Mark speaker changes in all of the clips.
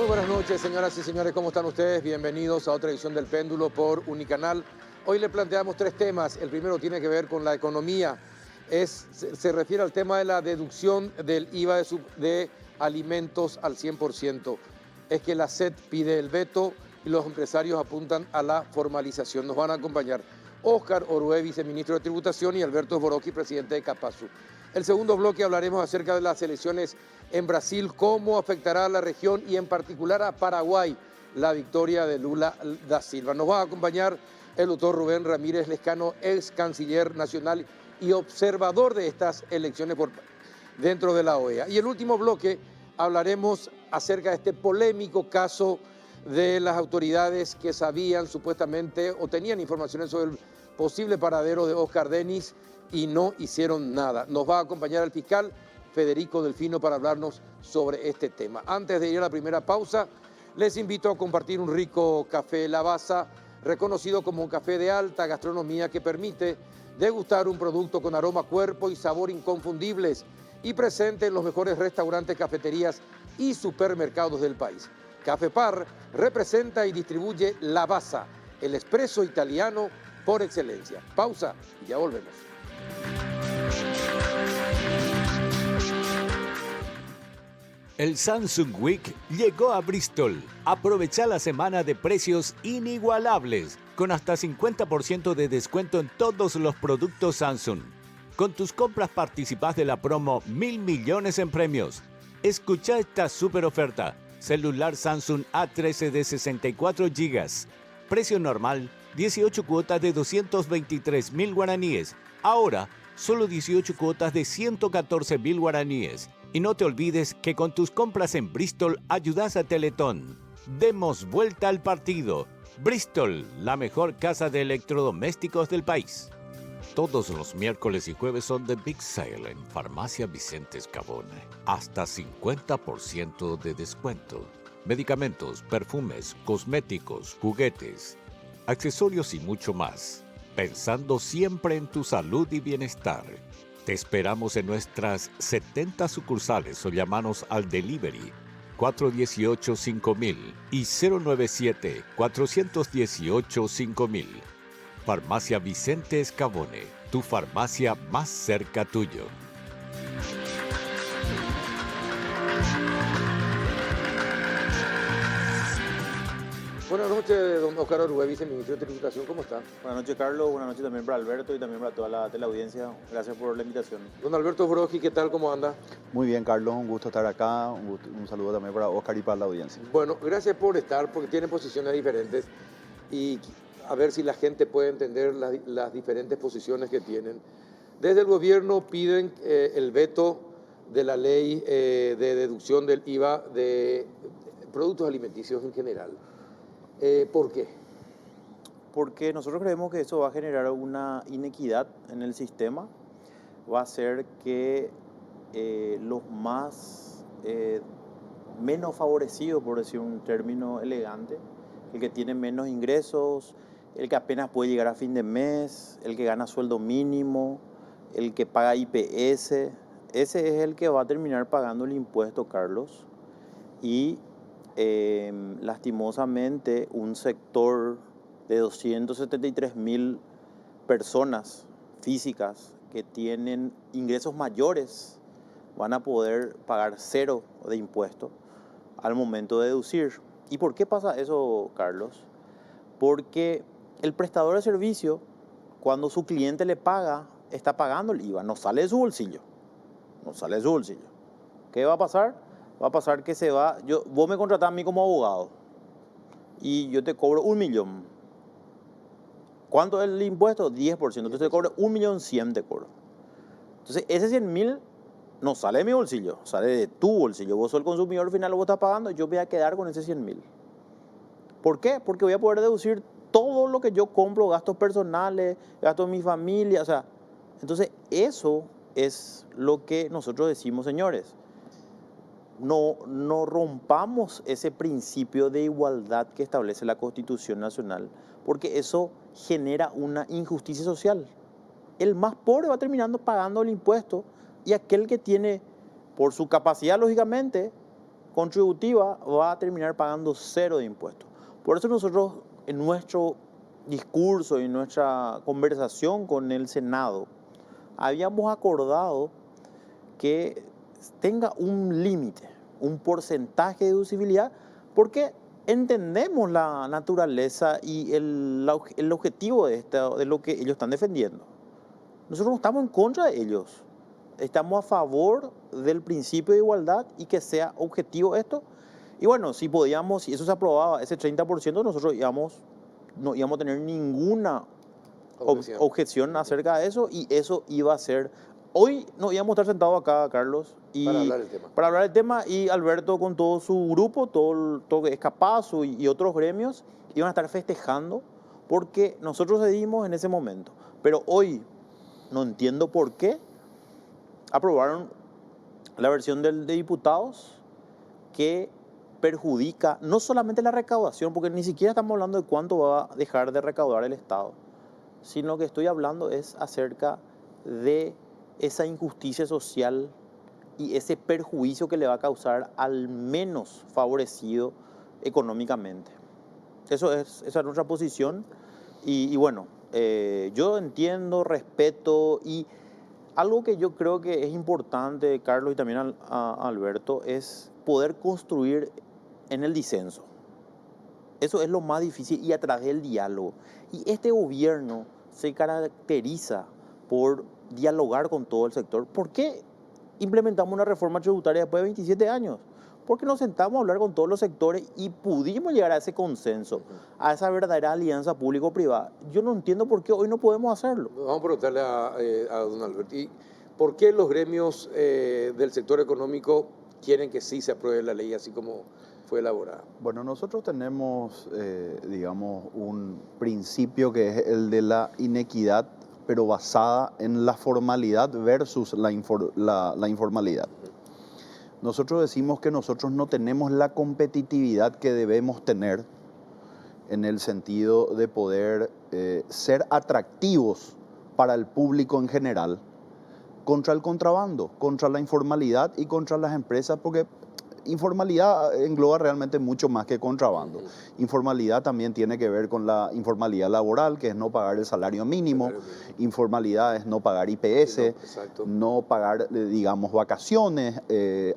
Speaker 1: buenas noches, señoras y señores, ¿cómo están ustedes? Bienvenidos a otra edición del Péndulo por Unicanal. Hoy le planteamos tres temas. El primero tiene que ver con la economía. Se refiere al tema de la deducción del IVA de alimentos al 100%. Es que la SED pide el veto y los empresarios apuntan a la formalización. Nos van a acompañar Óscar Orué, viceministro de Tributación, y Alberto Sborocki, presidente de Capasu. El segundo bloque hablaremos acerca de las elecciones en Brasil, cómo afectará a la región y en particular a Paraguay la victoria de Lula da Silva. Nos va a acompañar el doctor Rubén Ramírez Lescano, ex canciller nacional y observador de estas elecciones dentro de la OEA. Y el último bloque hablaremos acerca de este polémico caso de las autoridades que sabían supuestamente o tenían informaciones sobre el posible paradero de Oscar Dennis y no hicieron nada. Nos va a acompañar el fiscal Federico Delfino para hablarnos sobre este tema. Antes de ir a la primera pausa, les invito a compartir un rico café Lavazza, reconocido como un café de alta gastronomía que permite degustar un producto con aroma, cuerpo y sabor inconfundibles y presente en los mejores restaurantes, cafeterías y supermercados del país. Café Par representa y distribuye Lavazza, el espresso italiano por excelencia. Pausa y ya volvemos.
Speaker 2: El Samsung Week llegó a Bristol. Aprovecha la semana de precios inigualables, con hasta 50% de descuento en todos los productos Samsung. Con tus compras participas de la promo 1.000 millones en premios. Escucha esta super oferta. Celular Samsung A13 de 64 GB. Precio normal, 18 cuotas de 223.000 guaraníes. Ahora, solo 18 cuotas de 114.000 guaraníes. Y no te olvides que con tus compras en Bristol ayudas a Teletón. Demos vuelta al partido. Bristol, la mejor casa de electrodomésticos del país. Todos los miércoles y jueves son de Big Sale en Farmacia Vicente Escabone. Hasta 50% de descuento. Medicamentos, perfumes, cosméticos, juguetes, accesorios y mucho más. Pensando siempre en tu salud y bienestar. Te esperamos en nuestras 70 sucursales o llámanos al delivery 418-5000 y 097-418-5000. Farmacia Vicente Escabone, tu farmacia más cerca tuyo.
Speaker 1: Buenas noches, don Óscar Orué, viceministro de Tributación. ¿Cómo está?
Speaker 3: Buenas noches, Carlos. Buenas noches también para Alberto y también para toda la teleaudiencia. Gracias por la invitación.
Speaker 1: Don Alberto Sborocki, ¿qué tal? ¿Cómo anda?
Speaker 4: Muy bien, Carlos. Un gusto estar acá. Un saludo también para Óscar y para la audiencia.
Speaker 1: Bueno, gracias por estar, porque tienen posiciones diferentes y a ver si la gente puede entender las diferentes posiciones que tienen. Desde el gobierno piden el veto de la ley de deducción del IVA de productos alimenticios en general. ¿Por qué?
Speaker 3: Porque nosotros creemos que eso va a generar una inequidad en el sistema. Va a hacer que los menos favorecidos, por decir un término elegante, el que tiene menos ingresos, el que apenas puede llegar a fin de mes, el que gana sueldo mínimo, el que paga IPS, ese es el que va a terminar pagando el impuesto, Carlos. Y lastimosamente un sector de 273.000 personas físicas que tienen ingresos mayores van a poder pagar cero de impuesto al momento de deducir. ¿Y por qué pasa eso, Carlos? Porque el prestador de servicio, cuando su cliente le paga, está pagando el IVA, no sale de su bolsillo. No sale de su bolsillo. ¿Qué va a pasar? Va a pasar que vos me contratás a mí como abogado y yo te cobro 1 millón. ¿Cuánto es el impuesto? 10%. Entonces te cobro 1.100.000 te cobro. Entonces ese 100.000 no sale de mi bolsillo, sale de tu bolsillo. Vos sos el consumidor final, vos estás pagando, yo voy a quedar con ese 100.000. ¿Por qué? Porque voy a poder deducir todo lo que yo compro, gastos personales, gastos de mi familia. O sea, entonces eso es lo que nosotros decimos, señores. No rompamos ese principio de igualdad que establece la Constitución Nacional, porque eso genera una injusticia social. El más pobre va terminando pagando el impuesto y aquel que tiene, por su capacidad, lógicamente, contributiva va a terminar pagando 0 de impuestos. Por eso nosotros en nuestro discurso y en nuestra conversación con el Senado habíamos acordado que tenga un límite, un porcentaje de deducibilidad, porque entendemos la naturaleza y el objetivo de lo que ellos están defendiendo. Nosotros no estamos en contra de ellos, estamos a favor del principio de igualdad y que sea objetivo esto. Y bueno, si podíamos, si eso se aprobaba, ese 30%, nosotros no íbamos a tener ninguna objeción acerca de eso, y eso iba a ser. Hoy nos íbamos a estar sentados acá, Carlos, para hablar del tema, y Alberto con todo su grupo, todo que es Capazo y otros gremios, iban a estar festejando porque nosotros cedimos en ese momento. Pero hoy no entiendo por qué aprobaron la versión de diputados que perjudica no solamente la recaudación, porque ni siquiera estamos hablando de cuánto va a dejar de recaudar el Estado, sino que estoy hablando es acerca de esa injusticia social y ese perjuicio que le va a causar al menos favorecido económicamente. Esa es nuestra posición. Y bueno, yo entiendo, respeto, y algo que yo creo que es importante, Carlos, y también a Alberto, es poder construir en el disenso. Eso es lo más difícil, y a través del diálogo. Y este gobierno se caracteriza por dialogar con todo el sector. ¿Por qué implementamos una reforma tributaria después de 27 años? Porque nos sentamos a hablar con todos los sectores y pudimos llegar a ese consenso, a esa verdadera alianza público-privada. Yo no entiendo por qué hoy no podemos hacerlo.
Speaker 1: Vamos a preguntarle a don Alberto, ¿y por qué los gremios del sector económico quieren que sí se apruebe la ley así como fue elaborada?
Speaker 4: Bueno, nosotros tenemos, digamos, un principio que es el de la inequidad, pero basada en la formalidad versus la informalidad. Nosotros decimos que nosotros no tenemos la competitividad que debemos tener en el sentido de poder ser atractivos para el público en general contra el contrabando, contra la informalidad y contra las empresas, porque informalidad engloba realmente mucho más que contrabando. Informalidad también tiene que ver con la informalidad laboral, que es no pagar el salario mínimo. Informalidad es no pagar IPS, no pagar, digamos, vacaciones,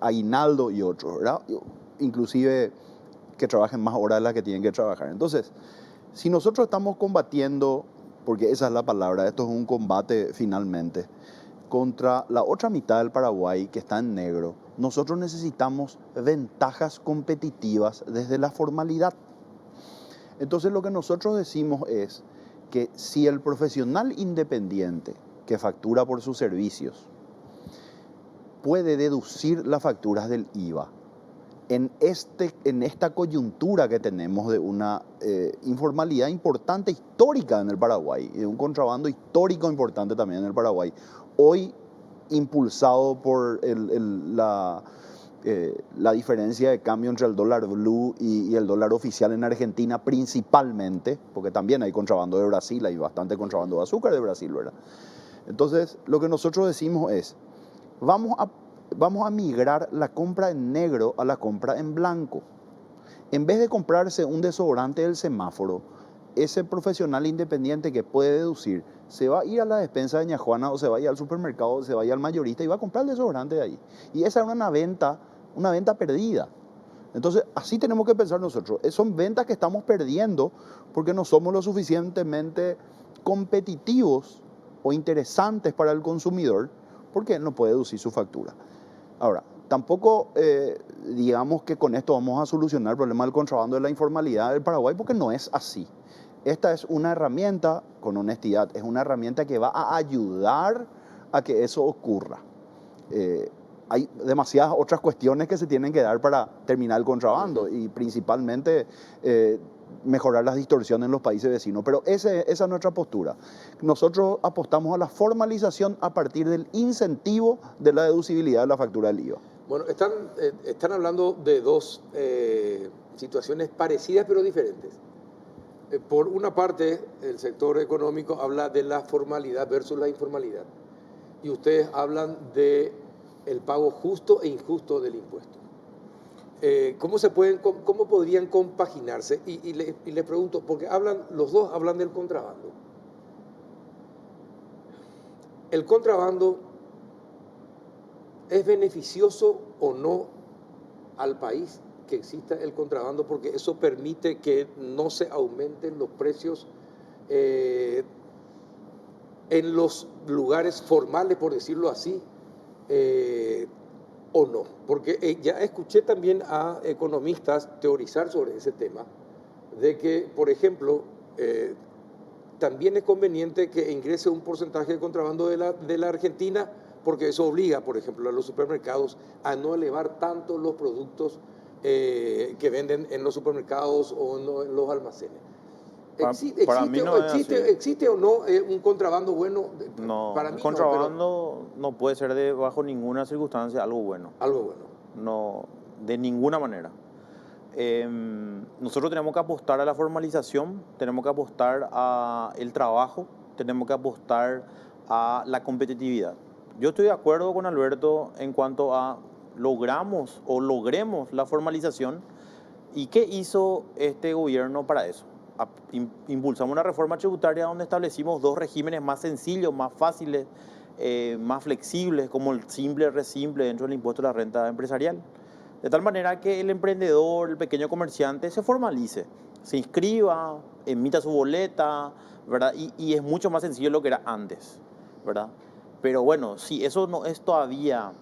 Speaker 4: aguinaldo y otros, ¿verdad? Inclusive que trabajen más horas de las que tienen que trabajar. Entonces, si nosotros estamos combatiendo, porque esa es la palabra, esto es un combate finalmente, contra la otra mitad del Paraguay que está en negro, nosotros necesitamos ventajas competitivas desde la formalidad. Entonces lo que nosotros decimos es que si el profesional independiente que factura por sus servicios puede deducir las facturas del IVA, en esta coyuntura que tenemos de una informalidad importante, histórica en el Paraguay, de un contrabando histórico importante también en el Paraguay, hoy impulsado por la diferencia de cambio entre el dólar blue y el dólar oficial en Argentina principalmente, porque también hay contrabando de Brasil, hay bastante contrabando de azúcar de Brasil, ¿verdad? Entonces, lo que nosotros decimos es, vamos a migrar la compra en negro a la compra en blanco. En vez de comprarse un desodorante del semáforo, ese profesional independiente que puede deducir se va a ir a la despensa de Ña Juana, o se va a ir al supermercado, o se va a ir al mayorista y va a comprar el desodorante de ahí. Y esa es una venta perdida. Entonces, así tenemos que pensar nosotros. Son ventas que estamos perdiendo porque no somos lo suficientemente competitivos o interesantes para el consumidor, porque él no puede deducir su factura. Ahora, tampoco digamos que con esto vamos a solucionar el problema del contrabando de la informalidad del Paraguay, porque no es así. Esta es una herramienta, con honestidad, es una herramienta que va a ayudar a que eso ocurra. Hay demasiadas otras cuestiones que se tienen que dar para terminar el contrabando, y principalmente mejorar las distorsiones en los países vecinos. Pero esa es nuestra postura. Nosotros apostamos a la formalización a partir del incentivo de la deducibilidad de la factura del IVA.
Speaker 1: Bueno, están hablando de dos situaciones parecidas pero diferentes. Por una parte, el sector económico habla de la formalidad versus la informalidad, y ustedes hablan de el pago justo e injusto del impuesto. ¿Cómo podrían compaginarse? Y les pregunto, porque los dos hablan del contrabando. ¿El contrabando es beneficioso o no al país que exista el contrabando? Porque eso permite que no se aumenten los precios en los lugares formales, por decirlo así, o no. Porque ya escuché también a economistas teorizar sobre ese tema, de que, por ejemplo, también es conveniente que ingrese un porcentaje de contrabando de la Argentina, porque eso obliga, por ejemplo, a los supermercados a no elevar tanto los productos que venden en los supermercados o en los almacenes. ¿Existe o no un contrabando bueno?
Speaker 3: No,
Speaker 1: Para mí
Speaker 3: el contrabando no puede ser bajo ninguna circunstancia algo bueno.
Speaker 1: Algo bueno.
Speaker 3: No, de ninguna manera. Nosotros tenemos que apostar a la formalización, tenemos que apostar al trabajo, tenemos que apostar a la competitividad. Yo estoy de acuerdo con Alberto en cuanto a logremos la formalización. ¿Y qué hizo este gobierno para eso? Impulsamos una reforma tributaria donde establecimos 2 regímenes más sencillos, más fáciles, más flexibles, como el simple, resimple dentro del impuesto a la renta empresarial. De tal manera que el emprendedor, el pequeño comerciante se formalice, se inscriba, emita su boleta, ¿verdad? Y es mucho más sencillo de lo que era antes, ¿verdad? Pero bueno, si eso no es todavía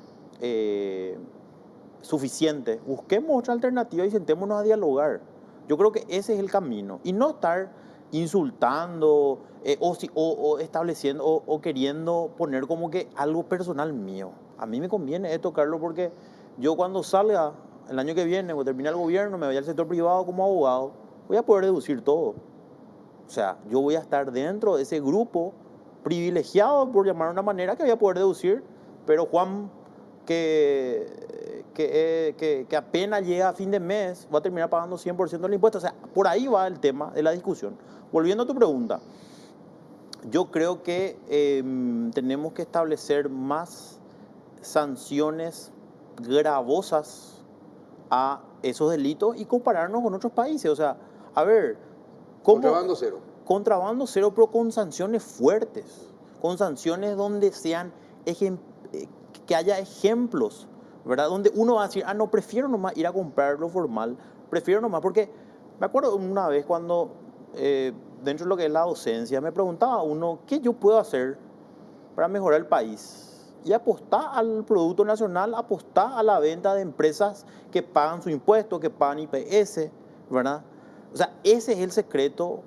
Speaker 3: suficiente, busquemos otra alternativa y sentémonos a dialogar. Yo creo que ese es el camino. Y no estar insultando o estableciendo o queriendo poner como que algo personal mío. A mí me conviene esto, Carlos, porque yo cuando salga el año que viene, cuando termine el gobierno, me vaya al sector privado como abogado, voy a poder deducir todo. O sea, yo voy a estar dentro de ese grupo privilegiado, por llamar de una manera, que voy a poder deducir, pero Juan, que apenas llega a fin de mes, va a terminar pagando 100% del impuesto. O sea, por ahí va el tema de la discusión. Volviendo a tu pregunta, yo creo que tenemos que establecer más sanciones gravosas a esos delitos y compararnos con otros países. O sea, a ver, ¿cómo?
Speaker 1: Contrabando cero.
Speaker 3: Contrabando cero, pero con sanciones fuertes, con sanciones donde sean que haya ejemplos, ¿verdad? Donde uno va a decir, no, prefiero nomás ir a comprar lo formal, prefiero nomás, porque me acuerdo una vez cuando dentro de lo que es la docencia me preguntaba uno, ¿qué yo puedo hacer para mejorar el país? Y apostar al producto nacional, apostar a la venta de empresas que pagan su impuesto, que pagan IPS, ¿verdad? O sea, ese es el secreto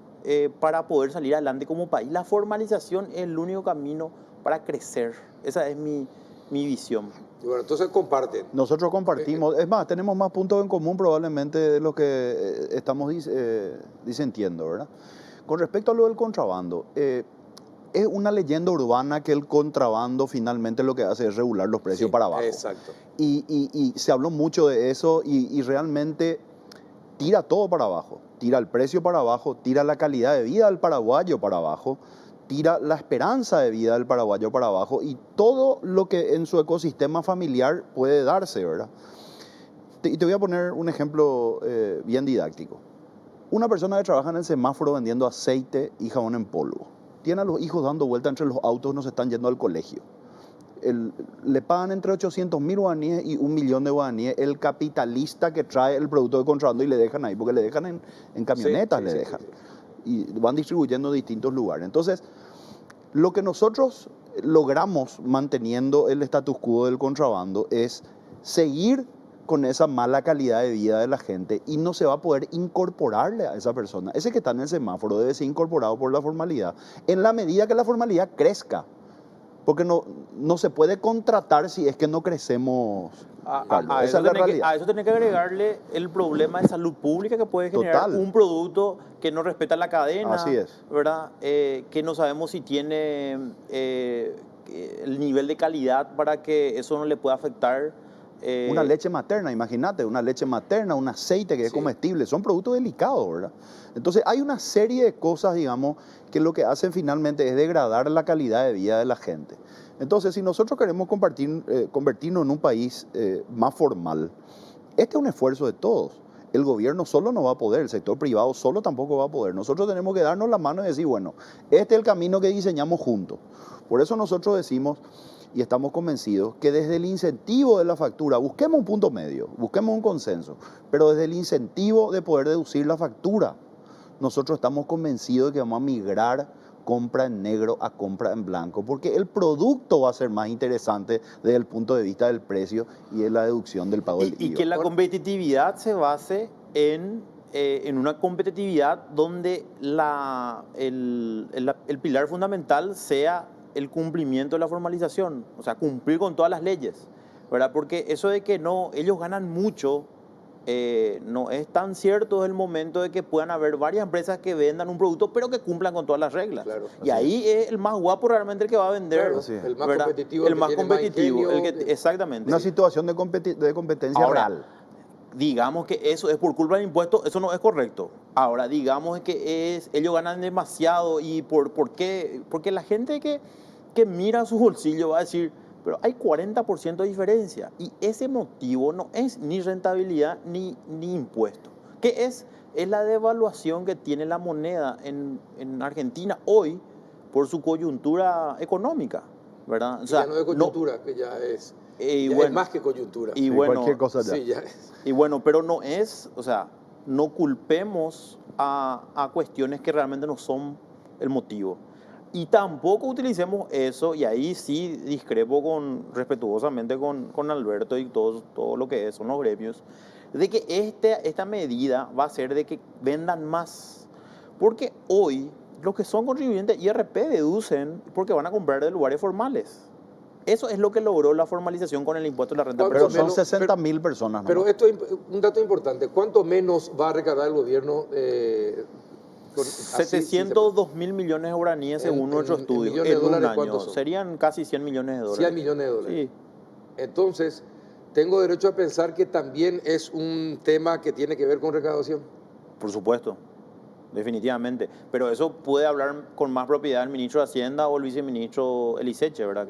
Speaker 3: para poder salir adelante como país. La formalización es el único camino para crecer. Esa es mi visión.
Speaker 1: Bueno, entonces comparten.
Speaker 4: Nosotros compartimos, es más, tenemos más puntos en común probablemente de lo que estamos disentiendo, ¿verdad? Con respecto a lo del contrabando, es una leyenda urbana que el contrabando finalmente lo que hace es regular los precios para abajo.
Speaker 1: Exacto.
Speaker 4: Y se habló mucho de eso y realmente tira todo para abajo. Tira el precio para abajo, tira la calidad de vida del paraguayo para abajo, tira la esperanza de vida del paraguayo para abajo y todo lo que en su ecosistema familiar puede darse, ¿verdad? Y te voy a poner un ejemplo bien didáctico. Una persona que trabaja en el semáforo vendiendo aceite y jabón en polvo. Tiene a los hijos dando vuelta entre los autos, no se están yendo al colegio. Le pagan entre 800.000 guaraníes y 1 millón de guaraníes el capitalista que trae el producto de contrabando y le dejan ahí, porque le dejan en camionetas, le dejan. Y van distribuyendo en distintos lugares. Entonces, lo que nosotros logramos manteniendo el status quo del contrabando es seguir con esa mala calidad de vida de la gente y no se va a poder incorporarle a esa persona. Ese que está en el semáforo debe ser incorporado por la formalidad en la medida que la formalidad crezca. Porque no se puede contratar si es que no crecemos.
Speaker 3: Esa es la realidad. A eso tiene que agregarle el problema de salud pública que puede generar un producto que no respeta la cadena.
Speaker 4: Así es.
Speaker 3: ¿Verdad? Que no sabemos si tiene el nivel de calidad para que eso no le pueda afectar.
Speaker 4: Una leche materna, imagínate, una leche materna, un aceite que es comestible, son productos delicados, ¿verdad? Entonces hay una serie de cosas, digamos, que lo que hacen finalmente es degradar la calidad de vida de la gente. Entonces, si nosotros queremos convertirnos en un país más formal, Este es un esfuerzo de todos. El gobierno solo no va a poder, el sector privado solo tampoco va a poder. Nosotros tenemos que darnos la mano y decir, bueno, este es el camino que diseñamos juntos. Por eso nosotros decimos y estamos convencidos que desde el incentivo de la factura, busquemos un punto medio, busquemos un consenso, pero desde el incentivo de poder deducir la factura, nosotros estamos convencidos de que vamos a migrar compra en negro a compra en blanco, porque el producto va a ser más interesante desde el punto de vista del precio y de la deducción del pago del IVA.
Speaker 3: Y que la competitividad se base en una competitividad donde el pilar fundamental sea el cumplimiento de la formalización, o sea, cumplir con todas las leyes, ¿verdad? Porque eso de que no, ellos ganan mucho, no es tan cierto desde el momento de que puedan haber varias empresas que vendan un producto pero que cumplan con todas las reglas.
Speaker 1: Claro,
Speaker 3: y ahí es el más guapo realmente el que va a vender.
Speaker 1: Claro, el más competitivo,
Speaker 3: el más competitivo, exactamente.
Speaker 4: Una situación de competencia
Speaker 3: Ahora,
Speaker 4: real.
Speaker 3: Digamos que eso es por culpa del impuesto, eso no es correcto. Ahora, digamos que ellos ganan demasiado y ¿por qué? Porque la gente que mira su bolsillo va a decir, pero hay 40% de diferencia y ese motivo no es ni rentabilidad ni impuesto. ¿Qué es? Es la devaluación que tiene la moneda en Argentina hoy por su coyuntura económica, ¿verdad?
Speaker 1: O sea, ya no es coyuntura, que ya es... Ya es más que coyuntura.
Speaker 3: Y
Speaker 4: Sí,
Speaker 3: bueno,
Speaker 4: cualquier cosa ya.
Speaker 1: Sí, ya es.
Speaker 3: Y bueno, pero no es, o sea, no culpemos a cuestiones que realmente no son el motivo. Y tampoco utilicemos eso, y ahí sí discrepo respetuosamente con Alberto y todo lo que son los gremios, de que esta medida va a ser de que vendan más. Porque hoy los que son contribuyentes IRP deducen porque van a comprar de lugares formales. Eso es lo que logró la formalización con el impuesto de la renta
Speaker 4: Pero
Speaker 3: personal.
Speaker 4: son 60.000 personas.
Speaker 1: Pero
Speaker 4: nomás.
Speaker 1: esto es un dato importante. ¿Cuánto menos va a recaudar el gobierno?
Speaker 3: 702.000 millones de guaraníes según nuestro estudio.
Speaker 1: millones de
Speaker 3: En un
Speaker 1: dólares,
Speaker 3: año
Speaker 1: ¿cuántos son?
Speaker 3: serían casi 100 millones de dólares.
Speaker 1: 100 millones de dólares.
Speaker 3: Sí.
Speaker 1: Entonces, tengo derecho a pensar que también es un tema que tiene que ver con recaudación.
Speaker 3: Por supuesto, definitivamente. Pero eso puede hablar con más propiedad el ministro de Hacienda o el viceministro Eliseche, ¿verdad?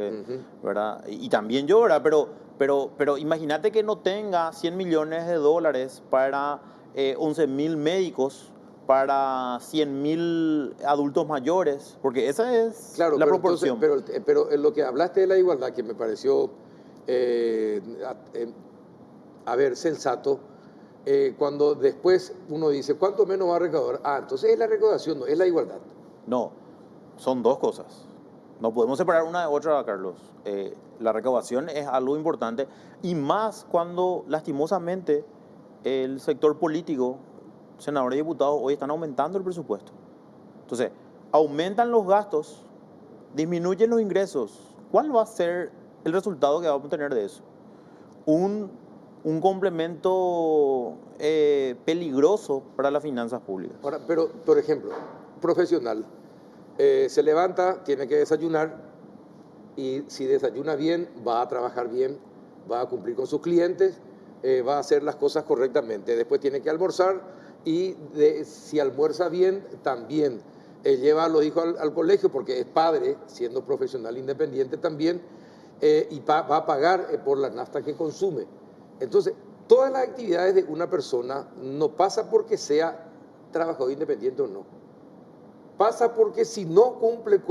Speaker 3: ¿Verdad? Y también yo, ¿verdad? Pero imagínate que no tenga 100 millones de dólares para 11.000 médicos, para 100.000 adultos mayores, porque esa es
Speaker 1: Claro,
Speaker 3: la
Speaker 1: pero
Speaker 3: proporción.
Speaker 1: entonces, pero en lo que hablaste de la igualdad, que me pareció, sensato, cuando después uno dice, ¿cuánto menos va a recaudar? Ah, entonces es la recaudación, no es la igualdad.
Speaker 3: No, son dos cosas. No podemos separar una de otra, Carlos. La recaudación es algo importante y más cuando lastimosamente el sector político, senadores y diputados, hoy están aumentando el presupuesto. Entonces, aumentan los gastos, disminuyen los ingresos. ¿Cuál va a ser el resultado que vamos a tener de eso? Un complemento peligroso para las finanzas públicas.
Speaker 1: Ahora, pero, por ejemplo, profesional, se levanta, tiene que desayunar y si desayuna bien, va a trabajar bien, va a cumplir con sus clientes, va a hacer las cosas correctamente. Después tiene que almorzar y si almuerza bien, también lleva a los hijos al colegio porque es padre, siendo profesional independiente también, y va a pagar por la nafta que consume. Entonces, todas las actividades de una persona no pasa porque sea trabajador independiente o no. Pasa porque si no cumple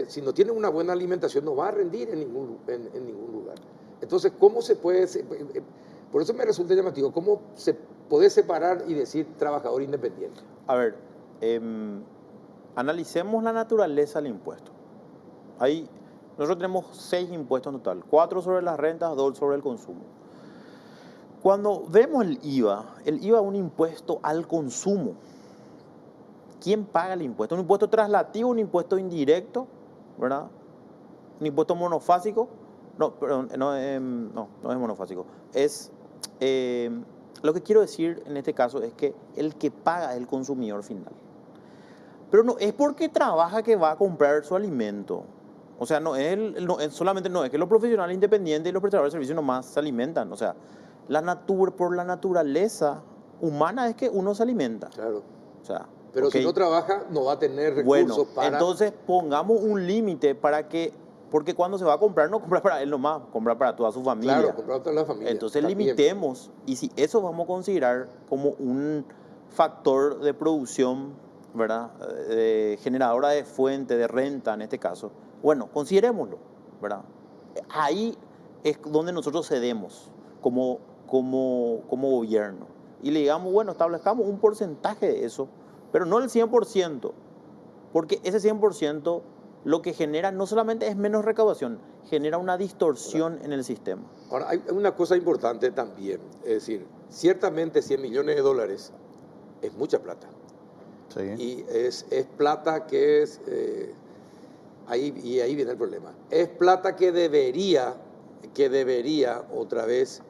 Speaker 1: si no tiene una buena alimentación, no va a rendir en ningún lugar. Entonces, ¿cómo se puede? Por eso me resulta llamativo, ¿cómo se puede separar y decir trabajador independiente?
Speaker 3: A ver, analicemos la naturaleza del impuesto. Nosotros tenemos 6 impuestos en total, 4 sobre las rentas, 2 sobre el consumo. Cuando vemos el IVA es un impuesto al consumo. ¿Quién paga el impuesto? ¿Un impuesto traslativo, un impuesto indirecto? ¿Verdad? ¿Un impuesto monofásico? No, perdón, no es monofásico. Lo que quiero decir en este caso es que el que paga es el consumidor final. Pero no es porque trabaja que va a comprar su alimento. O sea, solamente no es que los profesionales independientes y los prestadores de servicios nomás se alimentan. O sea, por la naturaleza humana es que uno se alimenta.
Speaker 1: Claro.
Speaker 3: O sea,
Speaker 1: pero si no trabaja, no va a tener recursos
Speaker 3: Entonces pongamos un límite para que Porque cuando se va a comprar, no compra para él nomás, compra para toda su familia.
Speaker 1: Claro, comprar toda la familia.
Speaker 3: Entonces
Speaker 1: también.
Speaker 3: limitemos, y si eso vamos a considerar como un factor de producción, ¿verdad? Generadora de fuente, de renta en este caso, bueno, considerémoslo, ¿verdad? Ahí es donde nosotros cedemos como gobierno. Y le digamos, bueno, establezcamos un porcentaje de eso, pero no el 100%, porque ese 100% lo que genera no solamente es menos recaudación, genera una distorsión en el sistema.
Speaker 1: Ahora, hay una cosa importante también, es decir, ciertamente 100 millones de dólares es mucha plata.
Speaker 4: Sí.
Speaker 1: Y es plata que es, ahí viene el problema, es plata que debería otra vez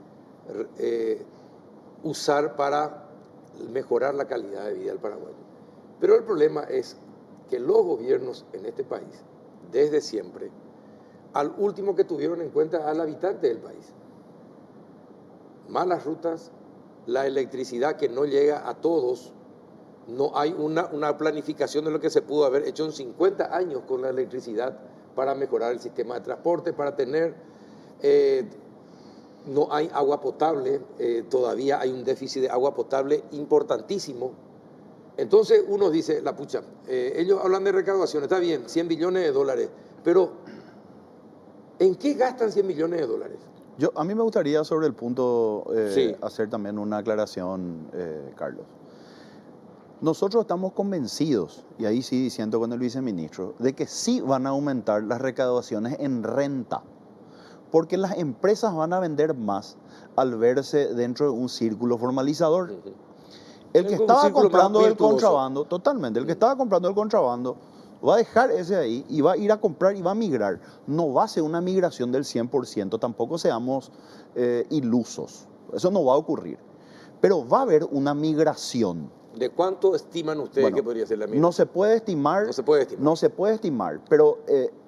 Speaker 1: usar para mejorar la calidad de vida del paraguayo. Pero el problema es que los gobiernos en este país, desde siempre, al último que tuvieron en cuenta al habitante del país. Malas rutas, la electricidad que no llega a todos, no hay una planificación de lo que se pudo haber hecho en 50 años con la electricidad para mejorar el sistema de transporte, para tener... no hay agua potable, todavía hay un déficit de agua potable importantísimo. Entonces uno dice, la pucha, ellos hablan de recaudación, está bien, 100 billones de dólares, pero ¿en qué gastan 100 millones de dólares?
Speaker 4: A mí me gustaría sobre el punto
Speaker 1: Sí.
Speaker 4: hacer también una aclaración, Carlos. Nosotros estamos convencidos, y ahí sí diciendo con el viceministro, de que sí van a aumentar las recaudaciones en renta, porque las empresas van a vender más al verse dentro de un círculo formalizador. El que estaba comprando el contrabando, totalmente, el que estaba comprando el contrabando va a dejar ese ahí y va a ir a comprar y va a migrar. No va a ser una migración del 100%, tampoco seamos ilusos. Eso no va a ocurrir. Pero va a haber una migración.
Speaker 1: ¿De cuánto estiman ustedes que podría ser la migración?
Speaker 4: No se puede estimar.
Speaker 1: No se puede estimar.
Speaker 4: No se puede estimar, pero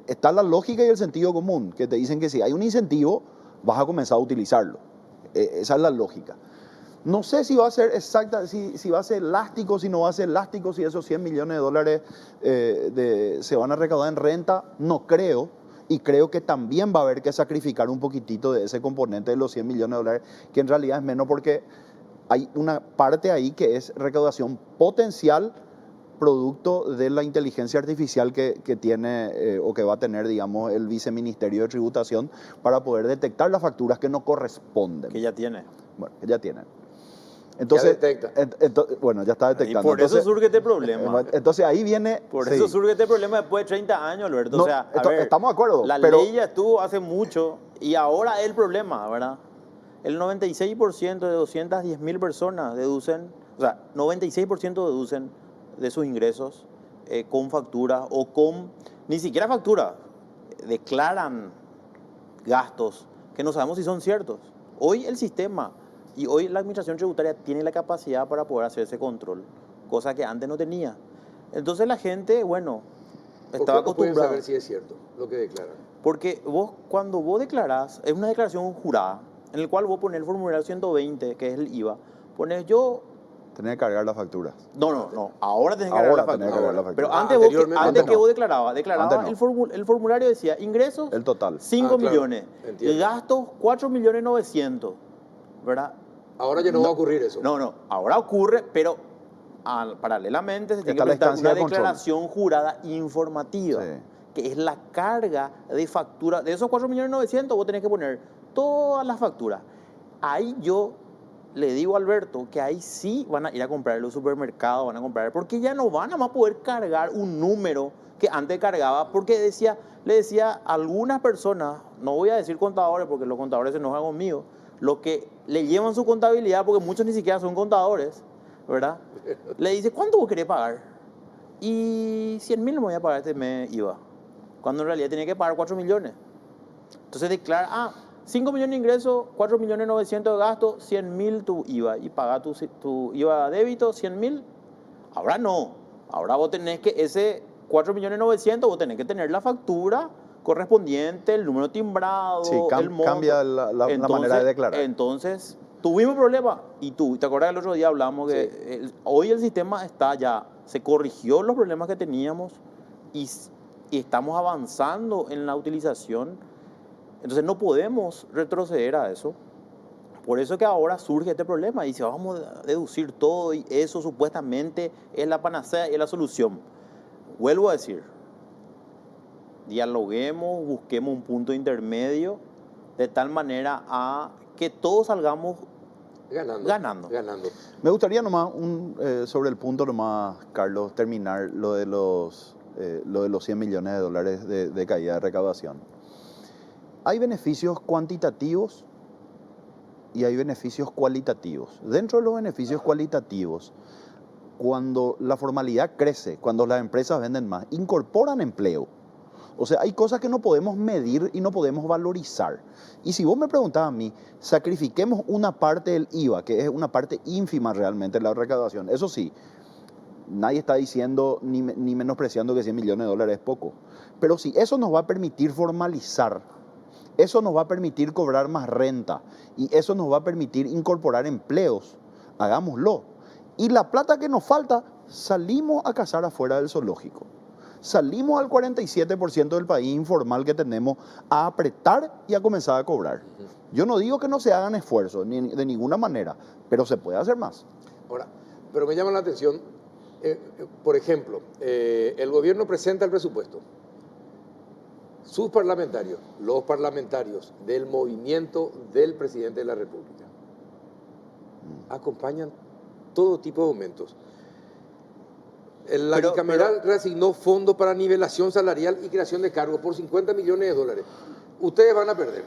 Speaker 4: está la lógica y el sentido común, que te dicen que si hay un incentivo, vas a comenzar a utilizarlo. Esa es la lógica. No sé si va a ser exacta, si va a ser elástico, si no va a ser elástico, si esos 100 millones de dólares se van a recaudar en renta, no creo. Y creo que también va a haber que sacrificar un poquitito de ese componente de los 100 millones de dólares, que en realidad es menos porque hay una parte ahí que es recaudación potencial producto de la inteligencia artificial que tiene o que va a tener, digamos, el Viceministerio de Tributación para poder detectar las facturas que no corresponden.
Speaker 3: Que ya tiene.
Speaker 4: Bueno, que ya tienen. Entonces,
Speaker 1: ya detecta.
Speaker 4: Bueno, ya está detectando.
Speaker 3: Y por eso surge este problema.
Speaker 4: Entonces ahí viene...
Speaker 3: Por eso surge este problema después de 30 años, Alberto.
Speaker 4: No,
Speaker 3: o sea,
Speaker 4: estamos de acuerdo.
Speaker 3: La ley ya estuvo hace mucho y ahora es el problema, ¿verdad? El 96% de 210.000 personas deducen, o sea, 96% deducen de sus ingresos con factura o con, ni siquiera factura, declaran gastos que no sabemos si son ciertos. Hoy el sistema y hoy la administración tributaria tiene la capacidad para poder hacer ese control, cosa que antes no tenía. Entonces la gente, bueno, estaba acostumbrada.
Speaker 1: ¿Por qué no pueden saber si es cierto lo que declaran?
Speaker 3: Porque cuando vos declarás, es una declaración jurada, en el cual vos pones el formulario 120, que es el IVA, pones yo...
Speaker 4: Tenés que cargar las facturas.
Speaker 3: No. Ahora tenés que cargar la factura. Pero antes que vos declarabas no. el formulario decía ingresos,
Speaker 4: el total,
Speaker 3: 5 millones,
Speaker 1: entiendo.
Speaker 3: Gastos, 4.900.000, ¿verdad?
Speaker 1: Ahora ya no va a ocurrir eso.
Speaker 3: No, ahora ocurre, pero paralelamente se tiene que presentar una declaración jurada informativa, que es la carga de factura. De esos 4.900.000 vos tenés que poner todas las facturas. Ahí yo le digo a Alberto que ahí sí van a ir a comprar en los supermercados, van a comprar, porque ya no van a más poder cargar un número que antes cargaba, porque le decía a algunas personas, no voy a decir contadores, porque los contadores se enojan conmigo, los que le llevan su contabilidad, porque muchos ni siquiera son contadores, ¿verdad? Le dice, ¿cuánto vos querés pagar? Y 100.000 me voy a pagar este mes IVA, cuando en realidad tenía que pagar 4 millones. Entonces declara, 5 millones de ingresos, 4.900.000 de gasto, 100.000 tu IVA. Y paga tu IVA débito, 100.000. Ahora no. Ahora vos tenés que, ese 4.900.000, vos tenés que tener la factura correspondiente, el número timbrado, el monto.
Speaker 4: Cambia la manera de declarar.
Speaker 3: Entonces, tuvimos problema. Y ¿te acuerdas que el otro día hablamos que hoy el sistema está ya, se corrigió los problemas que teníamos y y estamos avanzando en la utilización. Entonces no podemos retroceder a eso. Por eso que ahora surge este problema y dice, vamos a deducir todo y eso supuestamente es la panacea y es la solución. Vuelvo a decir, dialoguemos, busquemos un punto intermedio de tal manera a que todos salgamos ganando.
Speaker 4: Me gustaría nomás, sobre el punto nomás, Carlos, terminar lo de los 100 millones de dólares de caída de recaudación. Hay beneficios cuantitativos y hay beneficios cualitativos. Dentro de los beneficios cualitativos, cuando la formalidad crece, cuando las empresas venden más, incorporan empleo. O sea, hay cosas que no podemos medir y no podemos valorizar. Y si vos me preguntás a mí, sacrifiquemos una parte del IVA, que es una parte ínfima realmente de la recaudación. Eso sí, nadie está diciendo ni menospreciando que 100 millones de dólares es poco. Pero si eso nos va a permitir formalizar, eso nos va a permitir cobrar más renta y eso nos va a permitir incorporar empleos, hagámoslo. Y la plata que nos falta, salimos a cazar afuera del zoológico. Salimos al 47% del país informal que tenemos a apretar y a comenzar a cobrar. Yo no digo que no se hagan esfuerzos, ni de ninguna manera, pero se puede hacer más.
Speaker 1: Ahora, pero me llama la atención, por ejemplo, el gobierno presenta el presupuesto. Sus parlamentarios, los parlamentarios del movimiento del presidente de la República, acompañan todo tipo de aumentos. La bicameral reasignó fondos para nivelación salarial y creación de cargos por 50 millones de dólares. Ustedes van a perder.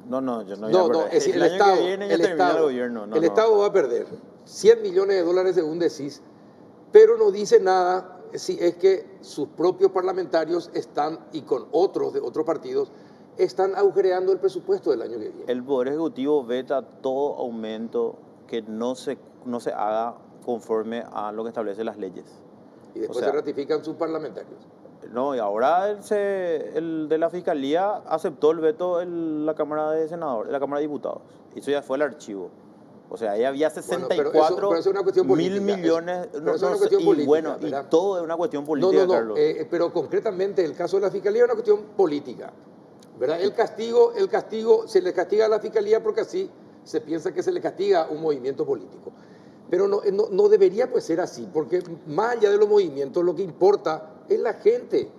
Speaker 3: No, yo no voy a perder.
Speaker 1: Es decir, el Estado va a perder 100 millones de dólares según decís, pero no dice nada si es que sus propios parlamentarios están, y con otros de otros partidos, están agujereando el presupuesto del año que viene.
Speaker 3: El Poder Ejecutivo veta todo aumento que no se haga conforme a lo que establecen las leyes.
Speaker 1: Y después se ratifican sus parlamentarios.
Speaker 3: No, y ahora el de la Fiscalía aceptó el veto en la Cámara de Senadores, en la Cámara de Diputados. Eso ya fue el archivo. O sea, ahí había 64 mil millones. Y todo es una cuestión política, Carlos.
Speaker 1: Pero concretamente el caso de la Fiscalía es una cuestión política, ¿verdad? El castigo se le castiga a la Fiscalía porque así se piensa que se le castiga a un movimiento político. Pero no debería pues ser así, porque más allá de los movimientos, lo que importa es la gente.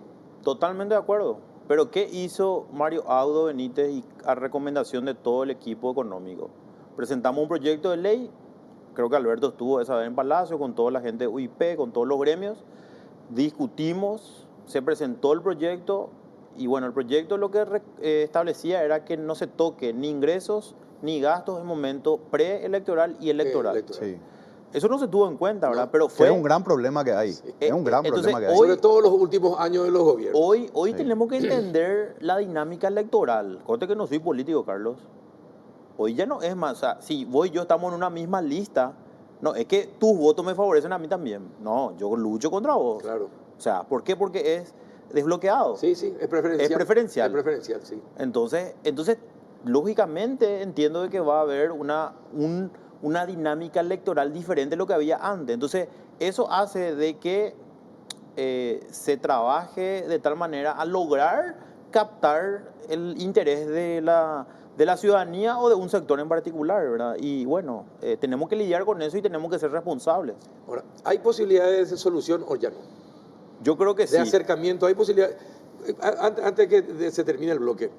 Speaker 3: Totalmente de acuerdo. Pero ¿qué hizo Mario Audo Benítez y a recomendación de todo el equipo económico? Presentamos un proyecto de ley, creo que Alberto estuvo esa vez en Palacio con toda la gente de UIP, con todos los gremios, discutimos, se presentó el proyecto y bueno, el proyecto lo que establecía era que no se toque ni ingresos ni gastos en momento preelectoral y electoral.
Speaker 4: Sí.
Speaker 3: Eso no se tuvo en cuenta, ¿verdad?
Speaker 4: No,
Speaker 3: pero fue
Speaker 4: es un gran problema que hay. Es un gran problema que hay.
Speaker 1: Sobre todo los últimos años de los gobiernos.
Speaker 3: Hoy sí. Tenemos que entender la dinámica electoral. Corte que no soy político, Carlos. Hoy ya no es más, o sea, si vos y yo estamos en una misma lista, no, es que tus votos me favorecen a mí también. No, yo lucho contra vos.
Speaker 1: Claro.
Speaker 3: O sea, ¿por qué? Porque es desbloqueado.
Speaker 1: Sí, es preferencial.
Speaker 3: Es preferencial.
Speaker 1: Es preferencial, sí.
Speaker 3: Entonces, lógicamente entiendo de que va a haber una dinámica electoral diferente de lo que había antes. Entonces, eso hace de que se trabaje de tal manera a lograr captar el interés de la ciudadanía o de un sector en particular, ¿verdad? Y bueno, tenemos que lidiar con eso y tenemos que ser responsables.
Speaker 1: Ahora, ¿hay posibilidades de solución o ya no?
Speaker 3: Yo creo que sí.
Speaker 1: De acercamiento, ¿hay posibilidades? Antes de que se termine el bloque,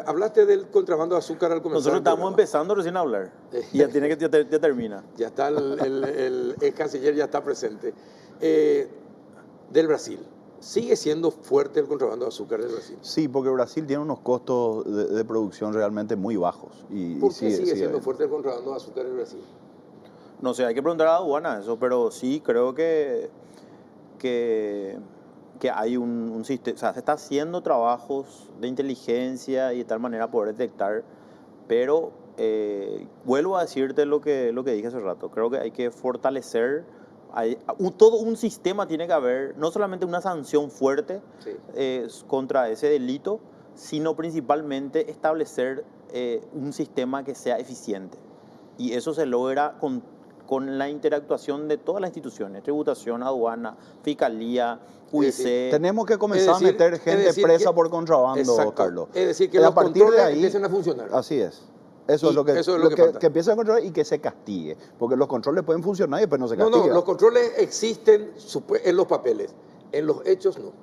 Speaker 1: hablaste del contrabando de azúcar al comenzar.
Speaker 3: Nosotros estamos empezando recién a hablar y ya termina.
Speaker 1: Ya está el ex canciller, ya está presente. Del Brasil. ¿Sigue siendo fuerte el contrabando de azúcar del Brasil?
Speaker 4: Sí, porque Brasil tiene unos costos de producción realmente muy bajos.
Speaker 1: ¿Por qué sigue siendo fuerte el contrabando de azúcar del Brasil?
Speaker 3: No sé, hay que preguntar a la aduana eso, pero sí creo que hay un sistema, o sea, se está haciendo trabajos de inteligencia y de tal manera poder detectar, pero vuelvo a decirte lo que dije hace rato, creo que hay que fortalecer, todo un sistema tiene que haber, no solamente una sanción fuerte contra ese delito, sino principalmente establecer un sistema que sea eficiente. Y eso se logra con con la interactuación de todas las instituciones, tributación, aduana, fiscalía, UIC.
Speaker 4: Tenemos que comenzar a meter gente presa por contrabando,
Speaker 1: exacto,
Speaker 4: Carlos.
Speaker 1: Es decir, que
Speaker 4: a
Speaker 1: los
Speaker 4: partir de
Speaker 1: controles
Speaker 4: ahí
Speaker 1: empiecen a funcionar.
Speaker 4: Así es. Eso es lo que
Speaker 1: falta.
Speaker 4: Que empiece a controlar y que se castigue. Porque los controles pueden funcionar y después no se castigan.
Speaker 1: No, los controles existen en los papeles, en los hechos no.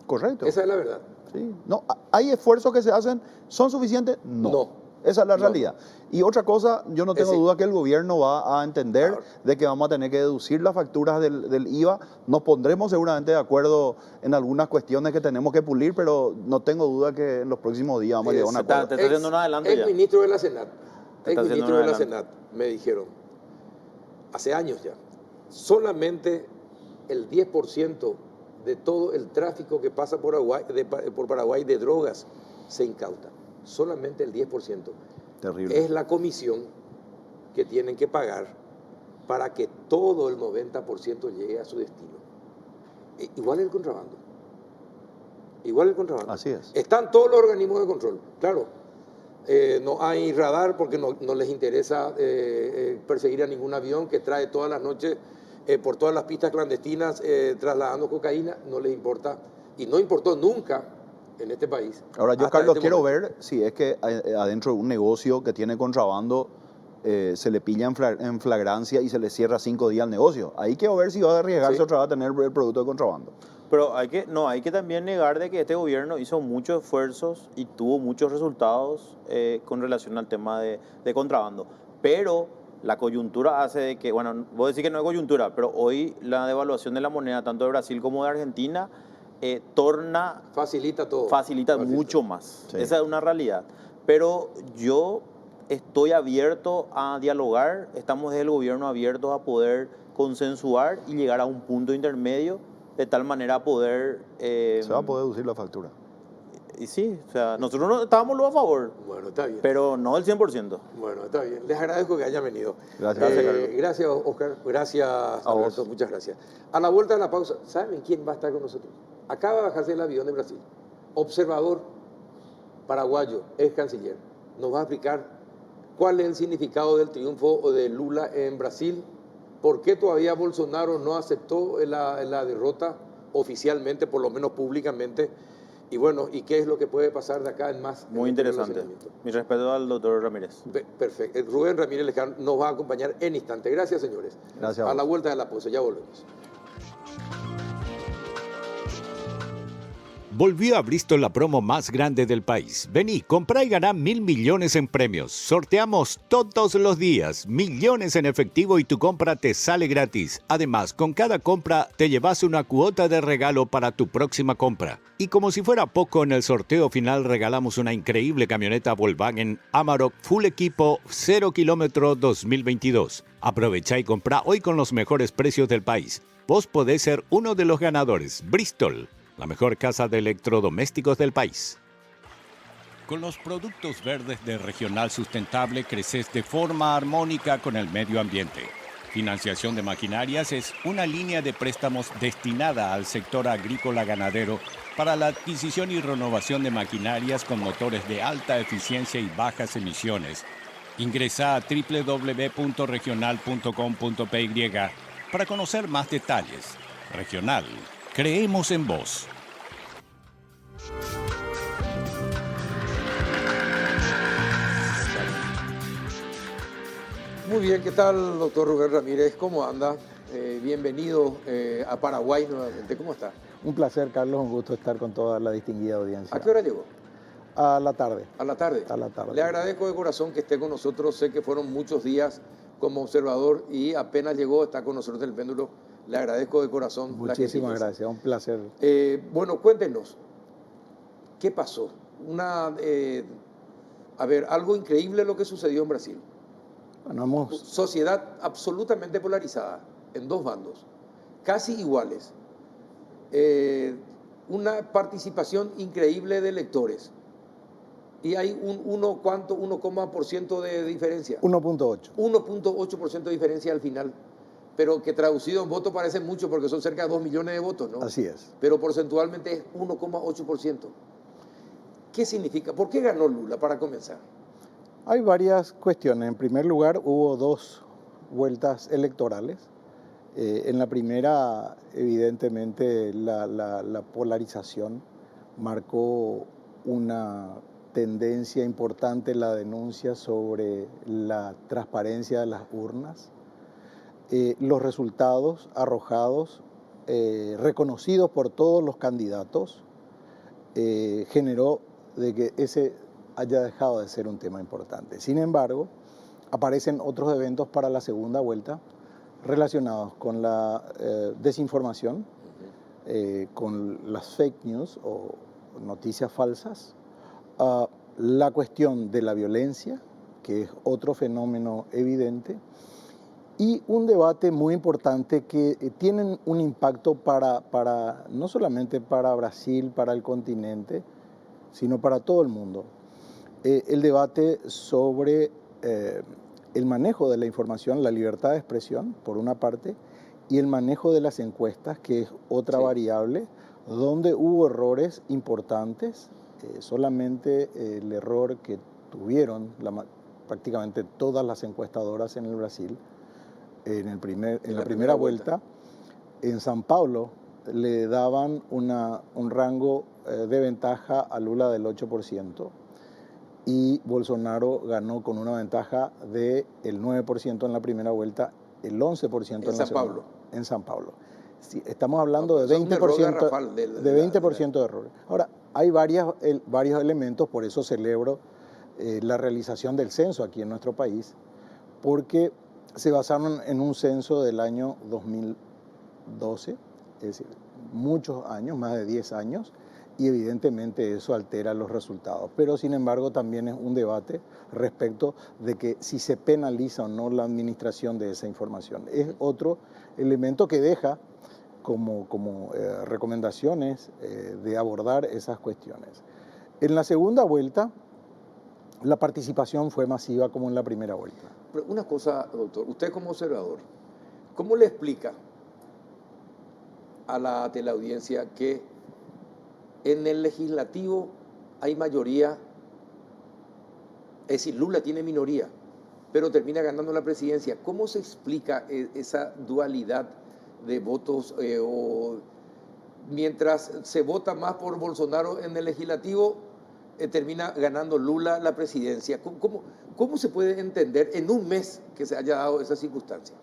Speaker 4: Correcto.
Speaker 1: Esa es la verdad.
Speaker 4: Sí. No, ¿hay esfuerzos que se hacen? ¿Son suficientes? No. Esa es la realidad. Y otra cosa, yo no tengo duda que el gobierno va a entender de que vamos a tener que deducir las facturas del IVA. Nos pondremos seguramente de acuerdo en algunas cuestiones que tenemos que pulir, pero no tengo duda que en los próximos días vamos a llegar a un acuerdo.
Speaker 3: Te está haciendo un adelanto ya.
Speaker 1: El ministro de la Senat me dijeron, hace años ya, solamente el 10% de todo el tráfico que pasa por Paraguay de drogas se incauta. Solamente el 10%.
Speaker 4: Terrible.
Speaker 1: Es la comisión que tienen que pagar para que todo el 90% llegue a su destino. Igual el contrabando.
Speaker 4: Así es.
Speaker 1: Están todos los organismos de control, claro. No hay radar porque no les interesa perseguir a ningún avión que trae todas las noches por todas las pistas clandestinas trasladando cocaína, no les importa. Y no importó nunca en este país.
Speaker 4: Ahora yo, Carlos, quiero ver si es que adentro de un negocio que tiene contrabando se le pilla en flagrancia y se le cierra 5 días el negocio. Ahí quiero ver si va a arriesgarse otra vez a tener el producto de contrabando.
Speaker 3: Pero hay que también negar de que este gobierno hizo muchos esfuerzos y tuvo muchos resultados con relación al tema de contrabando. Pero la coyuntura hace de que, bueno, voy a decir que no es coyuntura, pero hoy la devaluación de la moneda, tanto de Brasil como de Argentina,
Speaker 1: facilita todo.
Speaker 3: Facilita mucho más.
Speaker 4: Sí.
Speaker 3: Esa es una realidad. Pero yo estoy abierto a dialogar, estamos desde el gobierno abiertos a poder consensuar y llegar a un punto intermedio de tal manera a poder...
Speaker 4: se va a poder deducir la factura.
Speaker 3: Y sí, o sea, nosotros no estábamos luego a favor.
Speaker 1: Bueno, está bien.
Speaker 3: Pero no el 100%.
Speaker 1: Bueno, está bien. Les agradezco que hayan venido.
Speaker 4: Gracias, Carlos.
Speaker 1: Gracias, Oscar. Gracias, Alberto. Muchas gracias. A la vuelta de la pausa, ¿saben quién va a estar con nosotros? Acaba de bajarse el avión de Brasil. Observador paraguayo, ex canciller. Nos va a explicar cuál es el significado del triunfo de Lula en Brasil, por qué todavía Bolsonaro no aceptó la derrota oficialmente, por lo menos públicamente, y bueno, y qué es lo que puede pasar de acá en más.
Speaker 3: Muy interesante. Mi respeto al doctor Ramírez.
Speaker 1: Perfecto. Rubén Ramírez Leján nos va a acompañar en instante. Gracias, señores.
Speaker 4: Gracias.
Speaker 1: A la vuelta de la pausa, ya volvemos.
Speaker 2: Volvió a Bristol la promo más grande del país. Vení, comprá y ganá 1.000 millones en premios. Sorteamos todos los días, millones en efectivo y tu compra te sale gratis. Además, con cada compra te llevas una cuota de regalo para tu próxima compra. Y como si fuera poco, en el sorteo final regalamos una increíble camioneta Volkswagen Amarok Full Equipo 0 kilómetro 2022. Aprovecha y comprá hoy con los mejores precios del país. Vos podés ser uno de los ganadores. Bristol, la mejor casa de electrodomésticos del país. Con los productos verdes de Regional Sustentable creces de forma armónica con el medio ambiente. Financiación de Maquinarias es una línea de préstamos destinada al sector agrícola ganadero para la adquisición y renovación de maquinarias con motores de alta eficiencia y bajas emisiones. Ingresa a www.regional.com.py para conocer más detalles. Regional. Creemos en vos.
Speaker 1: Muy bien, ¿qué tal, doctor Rubén Ramírez? ¿Cómo anda? Bienvenido a Paraguay nuevamente. ¿Cómo está?
Speaker 5: Un placer, Carlos, un gusto estar con toda la distinguida audiencia.
Speaker 1: ¿A qué hora llegó?
Speaker 5: A la tarde.
Speaker 1: ¿A la tarde?
Speaker 5: A la tarde.
Speaker 1: Le agradezco de corazón que esté con nosotros. Sé que fueron muchos días como observador y apenas llegó, está con nosotros en el péndulo. Le agradezco de corazón.
Speaker 5: Muchísimas gracias, un placer.
Speaker 1: Bueno, cuéntenos, ¿qué pasó? Algo increíble lo que sucedió en Brasil.
Speaker 5: Bueno,
Speaker 1: Sociedad absolutamente polarizada, en dos bandos, casi iguales. Una participación increíble de electores. Y hay un 1% de diferencia.
Speaker 5: 1.8.
Speaker 1: 1.8% de diferencia al final. Pero que traducido en votos parece mucho porque son cerca de 2 millones de votos, ¿no?
Speaker 5: Así es.
Speaker 1: Pero porcentualmente es 1.8%. ¿Qué significa? ¿Por qué ganó Lula, para comenzar?
Speaker 5: Hay varias cuestiones. En primer lugar, hubo dos vueltas electorales. En la primera, evidentemente, la polarización marcó una tendencia importante en la denuncia sobre la transparencia de las urnas. Los resultados arrojados, reconocidos por todos los candidatos, generó de que ese haya dejado de ser un tema importante. Sin embargo, aparecen otros eventos para la segunda vuelta relacionados con la desinformación, con las fake news o noticias falsas, la cuestión de la violencia, que es otro fenómeno evidente, y un debate muy importante que tienen un impacto no solamente para Brasil, para el continente, sino para todo el mundo. El debate sobre el manejo de la información, la libertad de expresión, por una parte, y el manejo de las encuestas, que es otra variable, donde hubo errores importantes. Solamente el error que tuvieron prácticamente todas las encuestadoras en el Brasil, en la primera vuelta, en São Paulo le daban un rango de ventaja a Lula del 8%, y Bolsonaro ganó con una ventaja del 9% en la primera vuelta, el 11% en la segunda. En São Paulo. Sí, estamos hablando de 20% de errores. Ahora, hay varios elementos, por eso celebro la realización del censo aquí en nuestro país, porque se basaron en un censo del año 2012, es decir, muchos años, más de 10 años, y evidentemente eso altera los resultados. Pero sin embargo también es un debate respecto de que si se penaliza o no la administración de esa información. Es otro elemento que deja como recomendaciones de abordar esas cuestiones. En la segunda vuelta, la participación fue masiva como en la primera vuelta.
Speaker 1: Pero una cosa, doctor, usted como observador, ¿cómo le explica a la teleaudiencia que en el legislativo hay mayoría, es decir, Lula tiene minoría, pero termina ganando la presidencia? ¿Cómo se explica esa dualidad de votos? O mientras se vota más por Bolsonaro en el legislativo, termina ganando Lula la presidencia. ¿Cómo se puede entender en un mes que se haya dado esa circunstancia?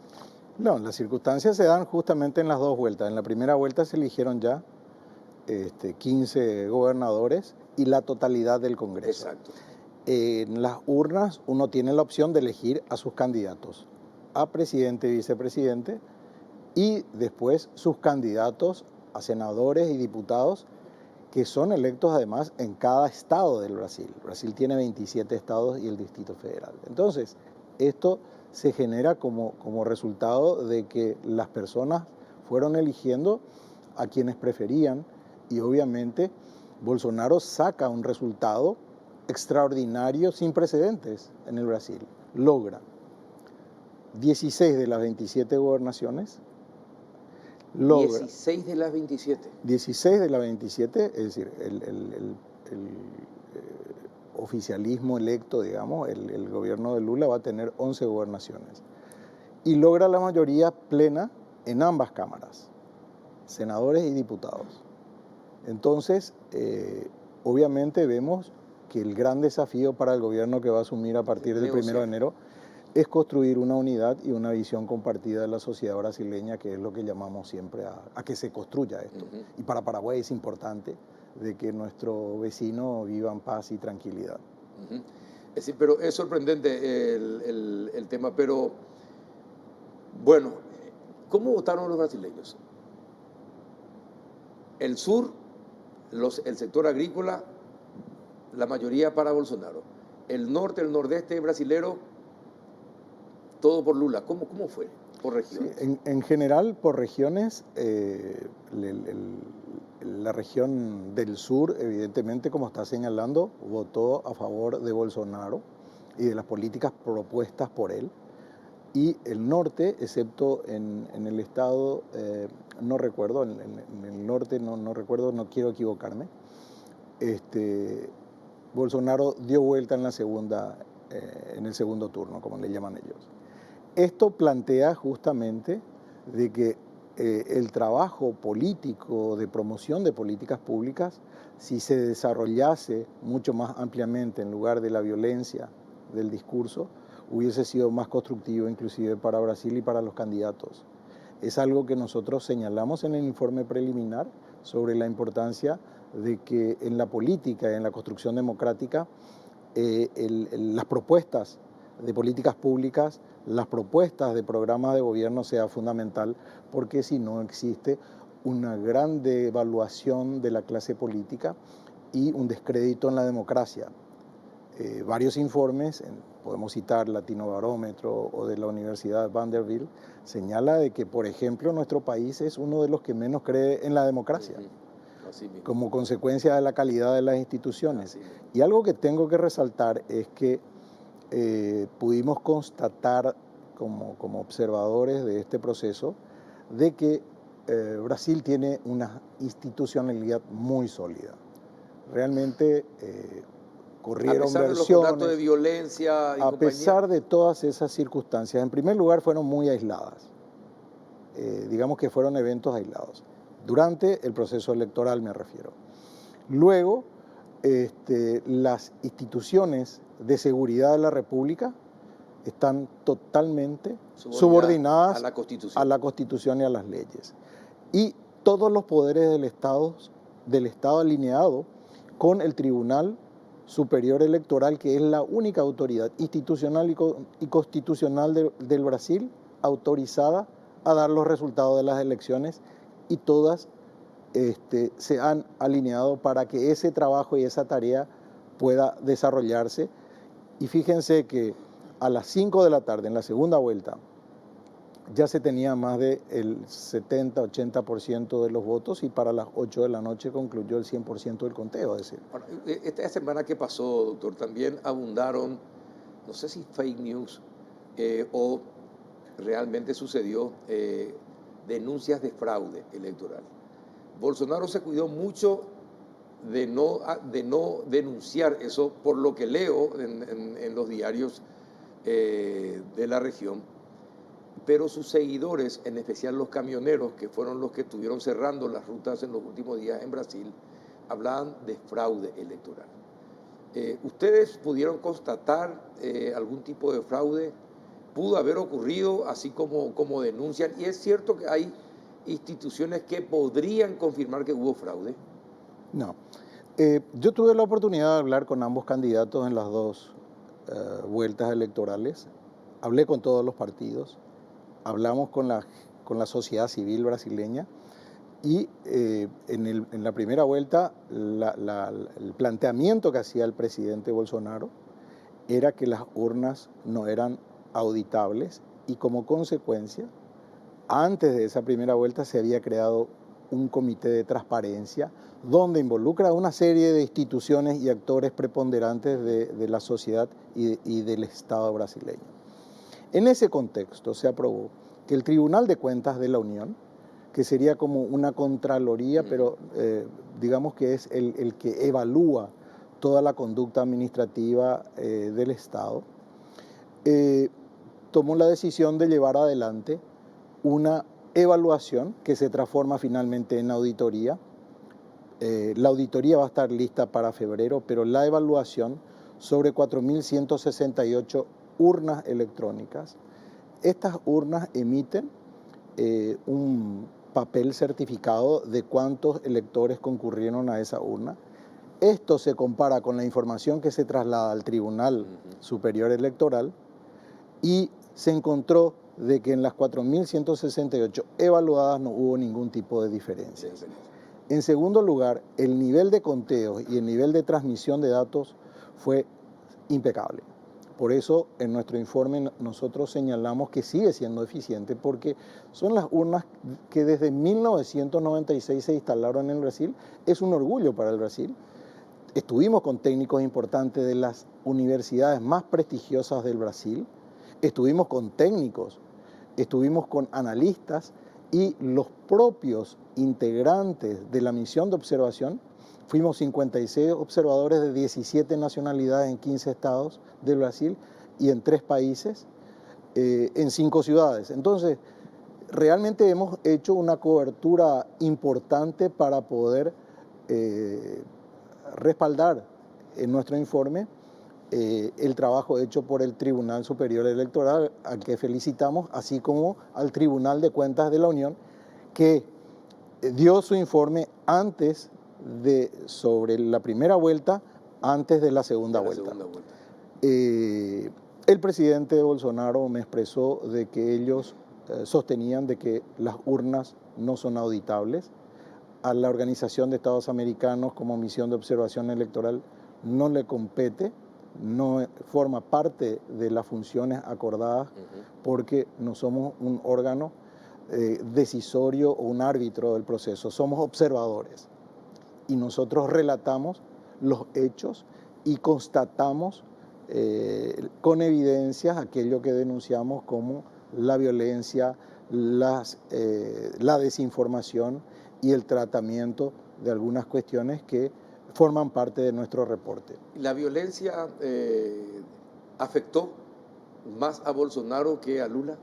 Speaker 5: No, las circunstancias se dan justamente en las dos vueltas. En la primera vuelta se eligieron ya 15 gobernadores y la totalidad del Congreso.
Speaker 1: Exacto.
Speaker 5: En las urnas uno tiene la opción de elegir a sus candidatos, a presidente y vicepresidente, y después sus candidatos a senadores y diputados, que son electos además en cada estado del Brasil. Brasil tiene 27 estados y el Distrito Federal. Entonces, esto se genera como resultado de que las personas fueron eligiendo a quienes preferían, y obviamente Bolsonaro saca un resultado extraordinario sin precedentes en el Brasil. Logra 16 de las 27 gobernaciones.
Speaker 1: 16 de las 27.
Speaker 5: 16 de las 27, es decir, el oficialismo electo, digamos, el gobierno de Lula va a tener 11 gobernaciones. Y logra la mayoría plena en ambas cámaras, senadores y diputados. Entonces, obviamente vemos que el gran desafío para el gobierno que va a asumir a partir del 1 de enero es construir una unidad y una visión compartida de la sociedad brasileña, que es lo que llamamos siempre a que se construya esto. Y para Paraguay es importante de que nuestro vecino viva en paz y tranquilidad.
Speaker 1: Es decir, pero es sorprendente el tema, pero bueno, ¿cómo votaron los brasileños? El sur, el sector agrícola, la mayoría para Bolsonaro. El norte, el nordeste brasilero, todo por Lula. ¿Cómo fue? ¿Por regiones?
Speaker 5: Sí, en general, por regiones, la región del sur, evidentemente, como está señalando, votó a favor de Bolsonaro y de las políticas propuestas por él. Y el norte, excepto en el estado, no recuerdo, en el norte no recuerdo, no quiero equivocarme, Bolsonaro dio vuelta en el segundo turno, como le llaman ellos. Esto plantea justamente de que el trabajo político de promoción de políticas públicas, si se desarrollase mucho más ampliamente en lugar de la violencia del discurso, hubiese sido más constructivo inclusive para Brasil y para los candidatos. Es algo que nosotros señalamos en el informe preliminar sobre la importancia de que en la política y en la construcción democrática las propuestas de políticas públicas, las propuestas de programas de gobierno sea fundamental, porque si no existe una gran devaluación de la clase política y un descrédito en la democracia. Varios informes, podemos citar Latinobarómetro o de la Universidad Vanderbilt, señala de que, por ejemplo, nuestro país es uno de los que menos cree en la democracia, como consecuencia de la calidad de las instituciones. Y algo que tengo que resaltar es que pudimos constatar como observadores de este proceso de que Brasil tiene una institucionalidad muy sólida. Realmente corrieron versiones.
Speaker 1: A pesar de los conatos de violencia y
Speaker 5: a pesar de todas esas circunstancias, en primer lugar fueron muy aisladas. Digamos que fueron eventos aislados. Durante el proceso electoral me refiero. Luego, las instituciones de seguridad de la República están totalmente subordinadas a la Constitución y a las leyes. Y todos los poderes del Estado alineado con el Tribunal Superior Electoral, que es la única autoridad institucional y constitucional del Brasil autorizada a dar los resultados de las elecciones, y todas se han alineado para que ese trabajo y esa tarea pueda desarrollarse. Y fíjense que a las 5 de la tarde, en la segunda vuelta, ya se tenía más del 70-80% de los votos, y para las 8 de la noche concluyó el 100% del conteo. Es decir,
Speaker 1: esta semana que pasó, doctor, también abundaron, no sé si fake news o realmente sucedió, denuncias de fraude electoral. Bolsonaro se cuidó mucho de no denunciar eso, por lo que leo en los diarios de la región, pero sus seguidores, en especial los camioneros, que fueron los que estuvieron cerrando las rutas en los últimos días en Brasil, hablaban de fraude electoral. ¿Ustedes pudieron constatar algún tipo de fraude? ¿Pudo haber ocurrido así como denuncian? ¿Y es cierto que hay instituciones que podrían confirmar que hubo fraude?
Speaker 5: No. Yo tuve la oportunidad de hablar con ambos candidatos en las dos vueltas electorales. Hablé con todos los partidos, hablamos con la sociedad civil brasileña, y en la primera vuelta el planteamiento que hacía el presidente Bolsonaro era que las urnas no eran auditables, y como consecuencia, antes de esa primera vuelta se había creado un comité de transparencia donde involucra a una serie de instituciones y actores preponderantes de la sociedad y del Estado brasileño. En ese contexto se aprobó que el Tribunal de Cuentas de la Unión, que sería como una contraloría, pero digamos que es el que evalúa toda la conducta administrativa del Estado, tomó la decisión de llevar adelante una evaluación que se transforma finalmente en auditoría. La auditoría va a estar lista para febrero, pero la evaluación sobre 4.168 urnas electrónicas. Estas urnas emiten un papel certificado de cuántos electores concurrieron a esa urna. Esto se compara con la información que se traslada al Tribunal Superior Electoral, y se encontró de que en las 4.168 evaluadas no hubo ningún tipo de diferencia. En segundo lugar, el nivel de conteo y el nivel de transmisión de datos fue impecable. Por eso, en nuestro informe nosotros señalamos que sigue siendo eficiente, porque son las urnas que desde 1996 se instalaron en Brasil. Es un orgullo para el Brasil. Estuvimos con técnicos importantes de las universidades más prestigiosas del Brasil. Estuvimos con técnicos, estuvimos con analistas, y los propios integrantes de la misión de observación, fuimos 56 observadores de 17 nacionalidades en 15 estados del Brasil y en 3 países, en 5 ciudades. Entonces, realmente hemos hecho una cobertura importante para poder respaldar en nuestro informe el trabajo hecho por el Tribunal Superior Electoral, al que felicitamos, así como al Tribunal de Cuentas de la Unión, que dio su informe sobre la primera vuelta, antes de la segunda vuelta. El presidente Bolsonaro me expresó de que ellos sostenían de que las urnas no son auditables. A la Organización de Estados Americanos como misión de observación electoral no le compete, no forma parte de las funciones acordadas, porque no somos un órgano decisorio o un árbitro del proceso, somos observadores. Y nosotros relatamos los hechos y constatamos con evidencias aquello que denunciamos como la violencia, la desinformación y el tratamiento de algunas cuestiones que forman parte de nuestro reporte.
Speaker 1: ¿La violencia afectó más a Bolsonaro que a Lula?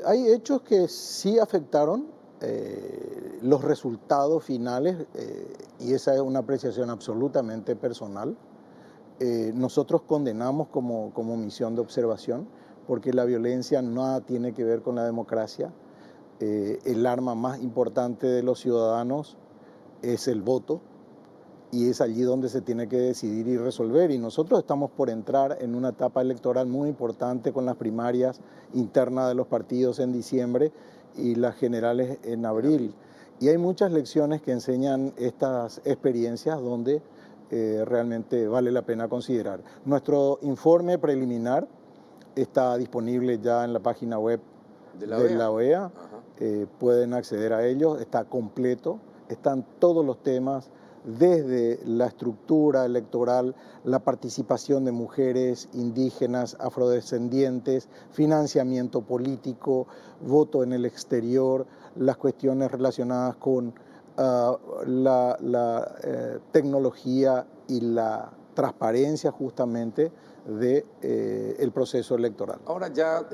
Speaker 5: Hay hechos que sí afectaron los resultados finales, y esa es una apreciación absolutamente personal. Nosotros condenamos como misión de observación, porque la violencia nada tiene que ver con la democracia. El arma más importante de los ciudadanos es el voto, y es allí donde se tiene que decidir y resolver. Y nosotros estamos por entrar en una etapa electoral muy importante, con las primarias internas de los partidos en diciembre y las generales en abril. Y hay muchas lecciones que enseñan estas experiencias donde realmente vale la pena considerar. Nuestro informe preliminar está disponible ya en la página web de la OEA. Pueden acceder a ellos, está completo, están todos los temas, desde la estructura electoral, la participación de mujeres, indígenas, afrodescendientes, financiamiento político, voto en el exterior, las cuestiones relacionadas con la tecnología y la transparencia justamente del proceso electoral.
Speaker 1: Ahora ya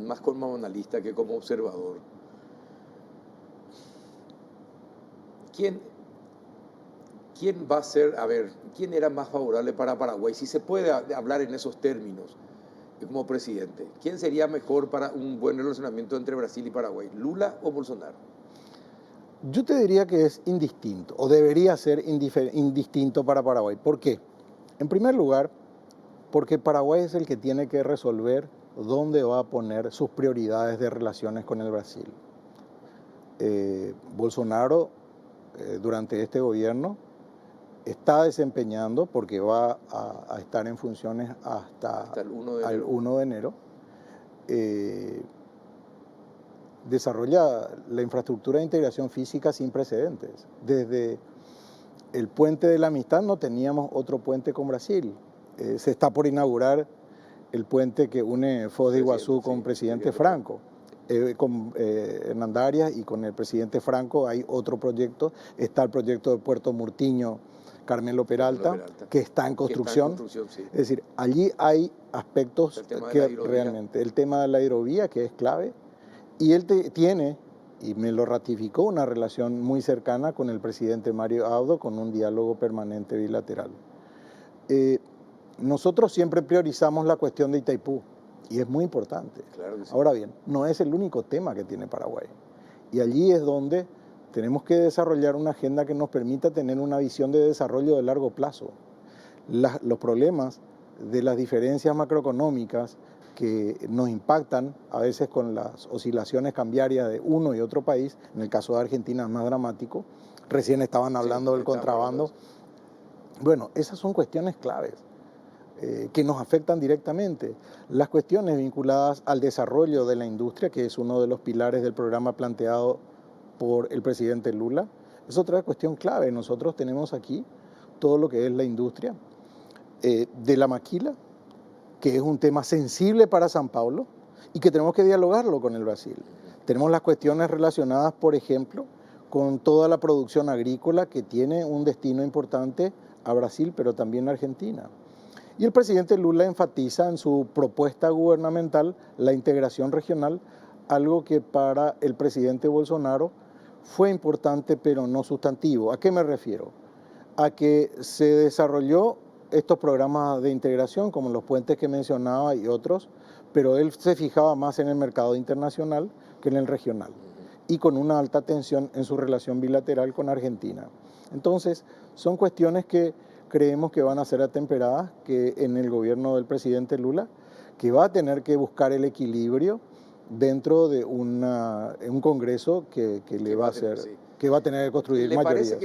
Speaker 1: más como analista que como observador, ¿quién va a ser, quién era más favorable para Paraguay? Si se puede hablar en esos términos como presidente, ¿quién sería mejor para un buen relacionamiento entre Brasil y Paraguay, Lula o Bolsonaro?
Speaker 5: Yo te diría que es indistinto, o debería ser indistinto para Paraguay. ¿Por qué? En primer lugar, porque Paraguay es el que tiene que resolver dónde va a poner sus prioridades de relaciones con el Brasil. Bolsonaro, durante este gobierno, está desempeñando, porque va a estar en funciones hasta el 1 de enero, desarrolla la infraestructura de integración física sin precedentes. Desde el puente de la Amistad no teníamos otro puente con Brasil. Se está por inaugurar el puente que une Foz de Iguazú con Presidente Franco. Con Hernán Arias y con el presidente Franco hay otro proyecto. Está el proyecto de Puerto Murtiño, Carmelo Peralta, que está en construcción. Sí. Es decir, allí hay aspectos que realmente, el tema de la hidrovía, que es clave, y él tiene, y me lo ratificó, una relación muy cercana con el presidente Mario Abdo, con un diálogo permanente bilateral. Nosotros siempre priorizamos la cuestión de Itaipú, y es muy importante.
Speaker 1: Claro que sí.
Speaker 5: Ahora bien, no es el único tema que tiene Paraguay, y allí es donde tenemos que desarrollar una agenda que nos permita tener una visión de desarrollo de largo plazo. Los problemas de las diferencias macroeconómicas que nos impactan a veces con las oscilaciones cambiarias de uno y otro país, en el caso de Argentina es más dramático, recién estaban hablando del contrabando. Bueno, esas son cuestiones claves que nos afectan directamente. Las cuestiones vinculadas al desarrollo de la industria, que es uno de los pilares del programa planteado por el presidente Lula, es otra cuestión clave. Nosotros tenemos aquí todo lo que es la industria de la maquila, que es un tema sensible para San Paulo y que tenemos que dialogarlo con el Brasil. Tenemos las cuestiones relacionadas, por ejemplo, con toda la producción agrícola que tiene un destino importante a Brasil, pero también a Argentina. Y el presidente Lula enfatiza en su propuesta gubernamental la integración regional, algo que para el presidente Bolsonaro fue importante pero no sustantivo. ¿A qué me refiero? A que se desarrolló estos programas de integración como los puentes que mencionaba y otros, pero él se fijaba más en el mercado internacional que en el regional y con una alta tensión en su relación bilateral con Argentina. Entonces, son cuestiones que creemos que van a ser atemperadas, que en el gobierno del presidente Lula, que va a tener que buscar el equilibrio dentro de un Congreso que le va a hacer, sí, que va a tener que construir mayorías.
Speaker 1: ¿Le parece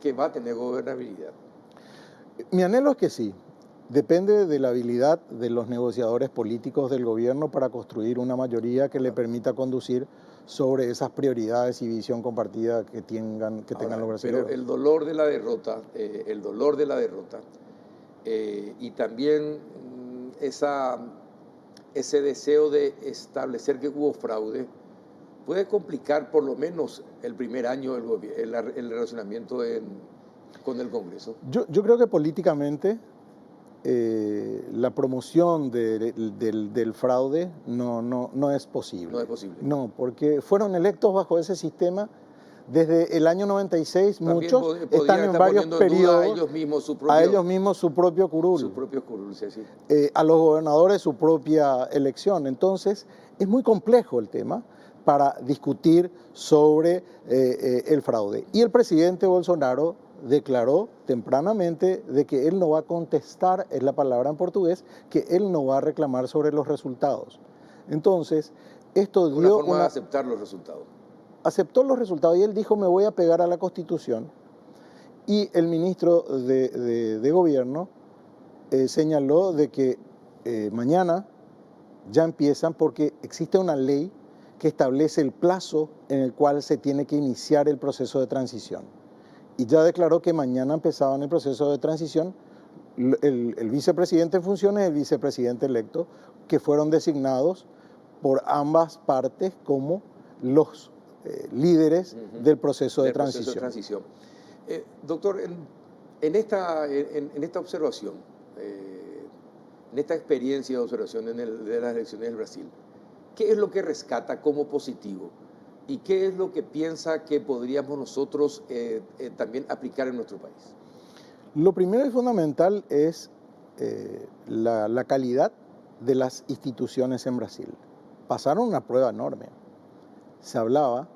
Speaker 1: que va a tener gobernabilidad?
Speaker 5: Mi anhelo es que sí. Depende de la habilidad de los negociadores políticos del gobierno para construir una mayoría que le permita conducir sobre esas prioridades y visión compartida que tengan los brasileños.
Speaker 1: Pero el dolor de la derrota, y también ese deseo de establecer que hubo fraude, puede complicar por lo menos el primer año el relacionamiento con el Congreso.
Speaker 5: Yo creo que políticamente la promoción del fraude no es posible.
Speaker 1: No es posible.
Speaker 5: No, porque fueron electos bajo ese sistema desde el año 96, también muchos están en varios periodos.
Speaker 1: A ellos mismos su propio curul.
Speaker 5: Su propio curul, sí. A los gobernadores su propia elección. Entonces, es muy complejo el tema para discutir sobre el fraude. Y el presidente Bolsonaro declaró tempranamente de que él no va a contestar, es la palabra en portugués, que él no va a reclamar sobre los resultados. Entonces, esto dio
Speaker 1: una forma de aceptar los resultados.
Speaker 5: Aceptó los resultados y él dijo, me voy a pegar a la Constitución. Y el ministro de Gobierno señaló de que mañana ya empiezan porque existe una ley que establece el plazo en el cual se tiene que iniciar el proceso de transición. Y ya declaró que mañana empezaban el proceso de transición el vicepresidente en funciones y el vicepresidente electo, que fueron designados por ambas partes como los líderes del proceso de transición.
Speaker 1: Doctor, en esta observación, en esta experiencia de observación de las elecciones del Brasil, ¿qué es lo que rescata como positivo? ¿Y qué es lo que piensa que podríamos nosotros también aplicar en nuestro país?
Speaker 5: Lo primero y fundamental es la calidad de las instituciones en Brasil. Pasaron una prueba enorme. Se hablaba,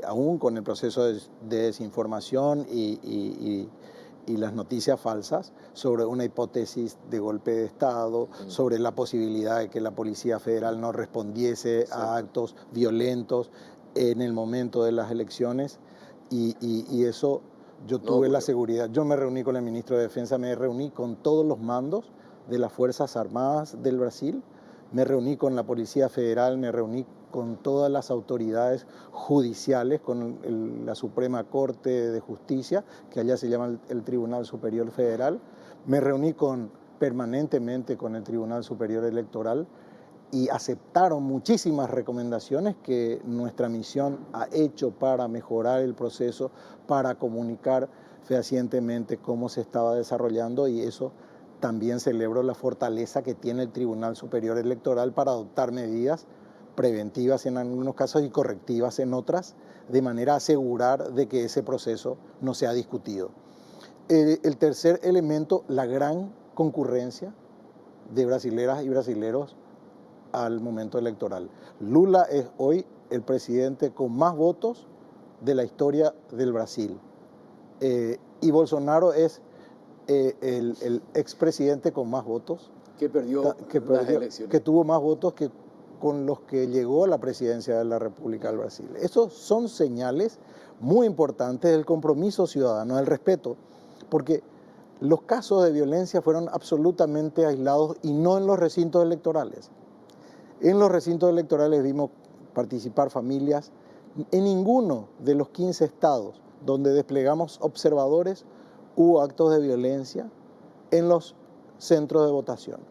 Speaker 5: aún con el proceso de desinformación y las noticias falsas, sobre una hipótesis de golpe de Estado, sobre la posibilidad de que la Policía Federal no respondiese a actos violentos en el momento de las elecciones, y eso yo tuve la seguridad. Yo me reuní con el ministro de Defensa, me reuní con todos los mandos de las Fuerzas Armadas del Brasil, me reuní con la Policía Federal, me reuní con todas las autoridades judiciales, con la Suprema Corte de Justicia, que allá se llama el Tribunal Superior Federal. Me reuní permanentemente con el Tribunal Superior Electoral y aceptaron muchísimas recomendaciones que nuestra misión ha hecho para mejorar el proceso, para comunicar fehacientemente cómo se estaba desarrollando, y eso también celebro la fortaleza que tiene el Tribunal Superior Electoral para adoptar medidas preventivas en algunos casos y correctivas en otras, de manera a asegurar de que ese proceso no sea discutido. El tercer elemento, la gran concurrencia de brasileras y brasileros al momento electoral. Lula es hoy el presidente con más votos de la historia del Brasil, y Bolsonaro es el expresidente con más votos,
Speaker 1: que perdió las elecciones,
Speaker 5: que tuvo más votos que con los que llegó a la presidencia de la República del Brasil. Esos son señales muy importantes del compromiso ciudadano, del respeto, porque los casos de violencia fueron absolutamente aislados y no en los recintos electorales. En los recintos electorales vimos participar familias. En ninguno de los 15 estados donde desplegamos observadores hubo actos de violencia en los centros de votación.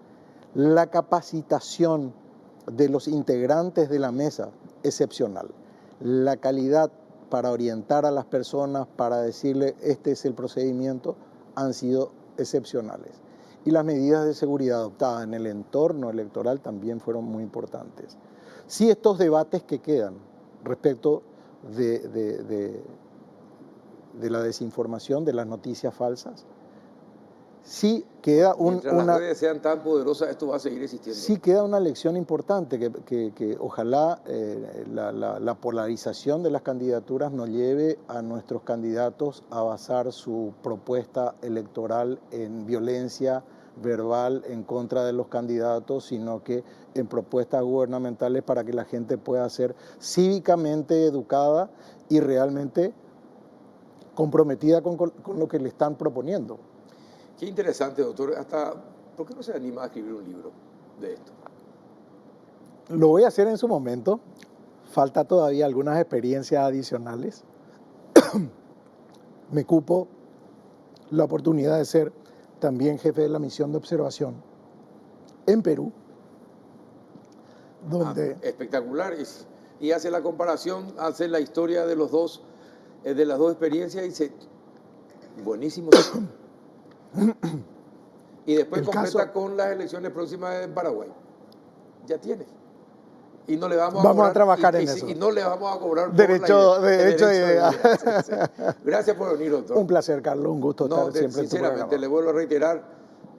Speaker 5: La capacitación de los integrantes de la mesa, excepcional. La calidad para orientar a las personas, para decirle este es el procedimiento, han sido excepcionales. y las medidas de seguridad adoptadas en el entorno electoral también fueron muy importantes. Sí, estos debates que quedan respecto de la desinformación, de las noticias falsas, sí queda
Speaker 1: Mientras las redes sean tan poderosas, esto va a seguir existiendo.
Speaker 5: Sí queda una lección importante que ojalá la polarización de las candidaturas no lleve a nuestros candidatos a basar su propuesta electoral en violencia verbal en contra de los candidatos, sino que en propuestas gubernamentales para que la gente pueda ser cívicamente educada y realmente comprometida con lo que le están proponiendo.
Speaker 1: Qué interesante, doctor. ¿Por qué no se anima a escribir un libro de esto?
Speaker 5: Lo voy a hacer en su momento. Falta todavía algunas experiencias adicionales. Me cupo la oportunidad de ser también jefe de la misión de observación en Perú, donde...
Speaker 1: Espectacular. Y hace la comparación, hace la historia de los dos, de las dos experiencias y dice, buenísimo. Y después completa con las elecciones próximas en Paraguay. Ya tiene. Y no le vamos
Speaker 5: a trabajar en eso.
Speaker 1: Y no le vamos a cobrar
Speaker 5: derecho de idea.
Speaker 1: Sí. Gracias por venir, doctor.
Speaker 5: Un placer, Carlos. Un gusto estar siempre en tu programa.
Speaker 1: Sinceramente, le vuelvo a reiterar,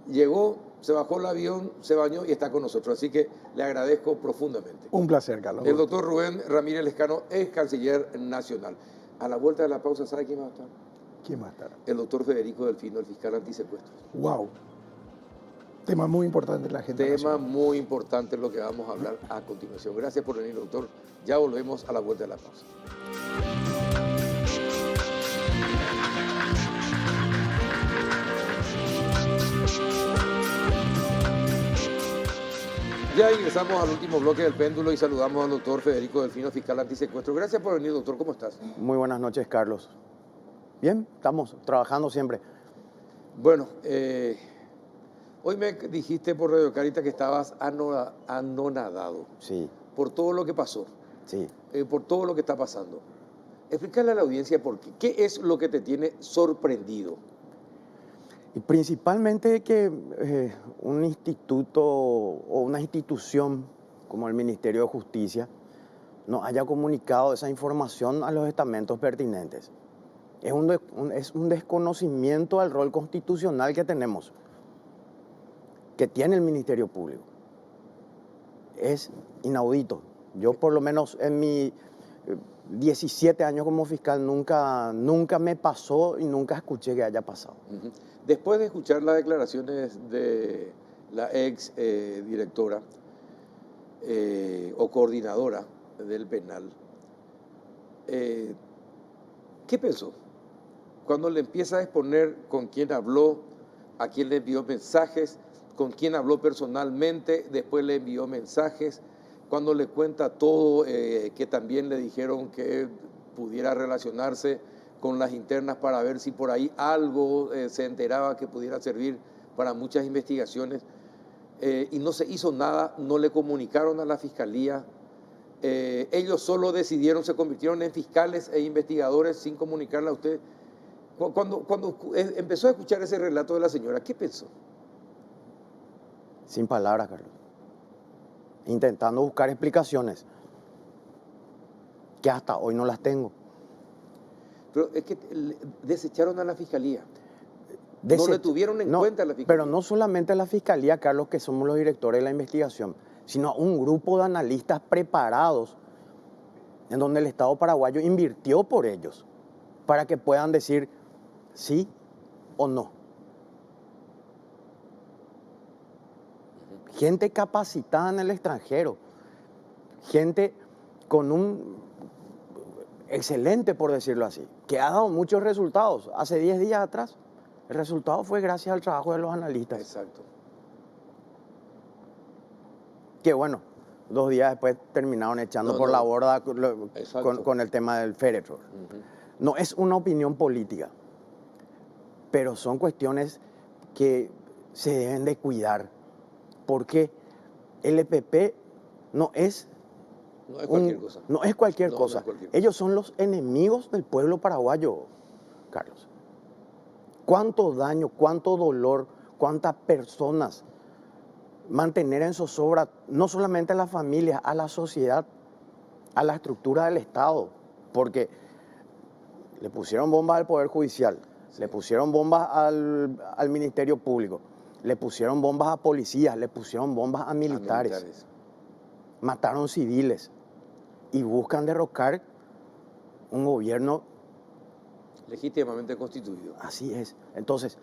Speaker 1: llegó, se bajó el avión, se bañó y está con nosotros. Así que le agradezco profundamente.
Speaker 5: Un placer, Carlos.
Speaker 1: El doctor Rubén Ramírez Lescano es canciller nacional. A la vuelta de la pausa, ¿sabe quién va a estar?
Speaker 5: ¿Quién va a estar?
Speaker 1: El doctor Federico Delfino, el fiscal antisecuestros.
Speaker 5: ¡Wow! Tema muy importante en la agenda nacional.
Speaker 1: Muy importante lo que vamos a hablar a continuación. Gracias por venir, doctor. Ya volvemos a la vuelta de la pausa. Ya ingresamos al último bloque del péndulo y saludamos al doctor Federico Delfino, fiscal antisecuestro. Gracias por venir, doctor. ¿Cómo estás?
Speaker 6: Muy buenas noches, Carlos. Bien, estamos trabajando siempre.
Speaker 1: Bueno, hoy me dijiste por Radio Carita que estabas anonadado.
Speaker 6: Sí.
Speaker 1: Por todo lo que pasó.
Speaker 6: Sí.
Speaker 1: Por todo lo que está pasando. Explícale a la audiencia por qué. ¿Qué es lo que te tiene sorprendido?
Speaker 6: Y principalmente que un instituto o una institución como el Ministerio de Justicia nos haya comunicado esa información a los estamentos pertinentes. Es un desconocimiento al rol constitucional que tenemos, que tiene el Ministerio Público. Es inaudito. Yo por lo menos en mi 17 años como fiscal nunca me pasó y nunca escuché que haya pasado.
Speaker 1: Después de escuchar las declaraciones de la ex directora o coordinadora del penal, ¿qué pensó? Cuando le empieza a exponer con quién habló, a quién le envió mensajes, con quién habló personalmente, después le envió mensajes, cuando le cuenta todo, que también le dijeron que pudiera relacionarse con las internas para ver si por ahí algo se enteraba que pudiera servir para muchas investigaciones, y no se hizo nada, no le comunicaron a la fiscalía, ellos solo decidieron, se convirtieron en fiscales e investigadores sin comunicarle a usted. Cuando empezó a escuchar ese relato de la señora, ¿qué pensó?
Speaker 6: Sin palabras, Carlos. Intentando buscar explicaciones que hasta hoy no las tengo.
Speaker 1: Pero es que desecharon a la fiscalía. No le tuvieron en cuenta a la fiscalía.
Speaker 6: Pero no solamente a la fiscalía, Carlos, que somos los directores de la investigación, sino a un grupo de analistas preparados en donde el Estado paraguayo invirtió por ellos para que puedan decir sí o no. Gente capacitada en el extranjero, gente con un excelente, por decirlo así, que ha dado muchos resultados. Hace 10 días atrás, el resultado fue gracias al trabajo de los analistas.
Speaker 1: Exacto.
Speaker 6: Que bueno, 2 días después terminaron echando por la borda con el tema del féretro. No es una opinión política, pero son cuestiones que se deben de cuidar, porque el EPP no es
Speaker 1: cualquier cosa.
Speaker 6: No es cualquier cosa. Ellos son los enemigos del pueblo paraguayo, Carlos. ¿Cuánto daño, cuánto dolor, cuántas personas mantener en zozobra, no solamente a la familia, a la sociedad, a la estructura del Estado, porque le pusieron bombas al Poder Judicial, le pusieron bombas al Ministerio Público, le pusieron bombas a policías, le pusieron bombas a militares. Mataron civiles y buscan derrocar un gobierno
Speaker 1: legítimamente constituido.
Speaker 6: Así es. Entonces,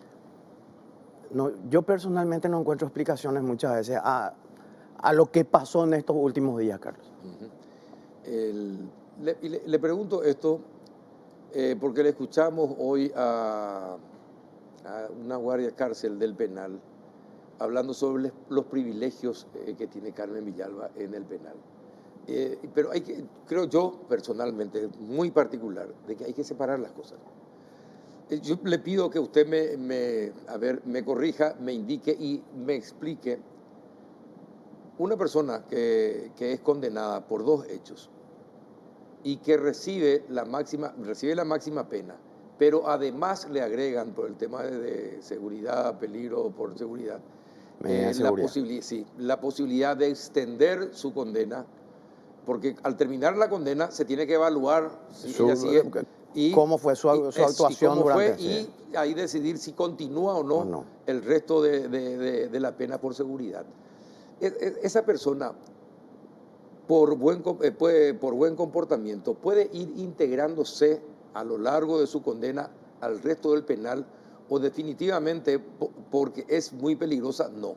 Speaker 6: no, yo personalmente no encuentro explicaciones muchas veces a lo que pasó en estos últimos días, Carlos.
Speaker 1: Le pregunto esto porque le escuchamos hoy a una guardia cárcel del penal hablando sobre los privilegios que tiene Carmen Villalba en el penal. Pero creo yo personalmente, muy particular, de que hay que separar las cosas. Yo le pido que usted me corrija, me indique y me explique. Una persona que es condenada por 2 hechos y que recibe la máxima pena, pero además le agregan por el tema de seguridad, peligro por seguridad, la posibilidad de extender su condena, porque al terminar la condena se tiene que evaluar
Speaker 6: cómo fue su actuación durante
Speaker 1: y ahí decidir si continúa o no el resto de la pena por seguridad. Esa persona, por buen comportamiento, puede ir integrándose a lo largo de su condena al resto del penal, o definitivamente porque es muy peligrosa, no,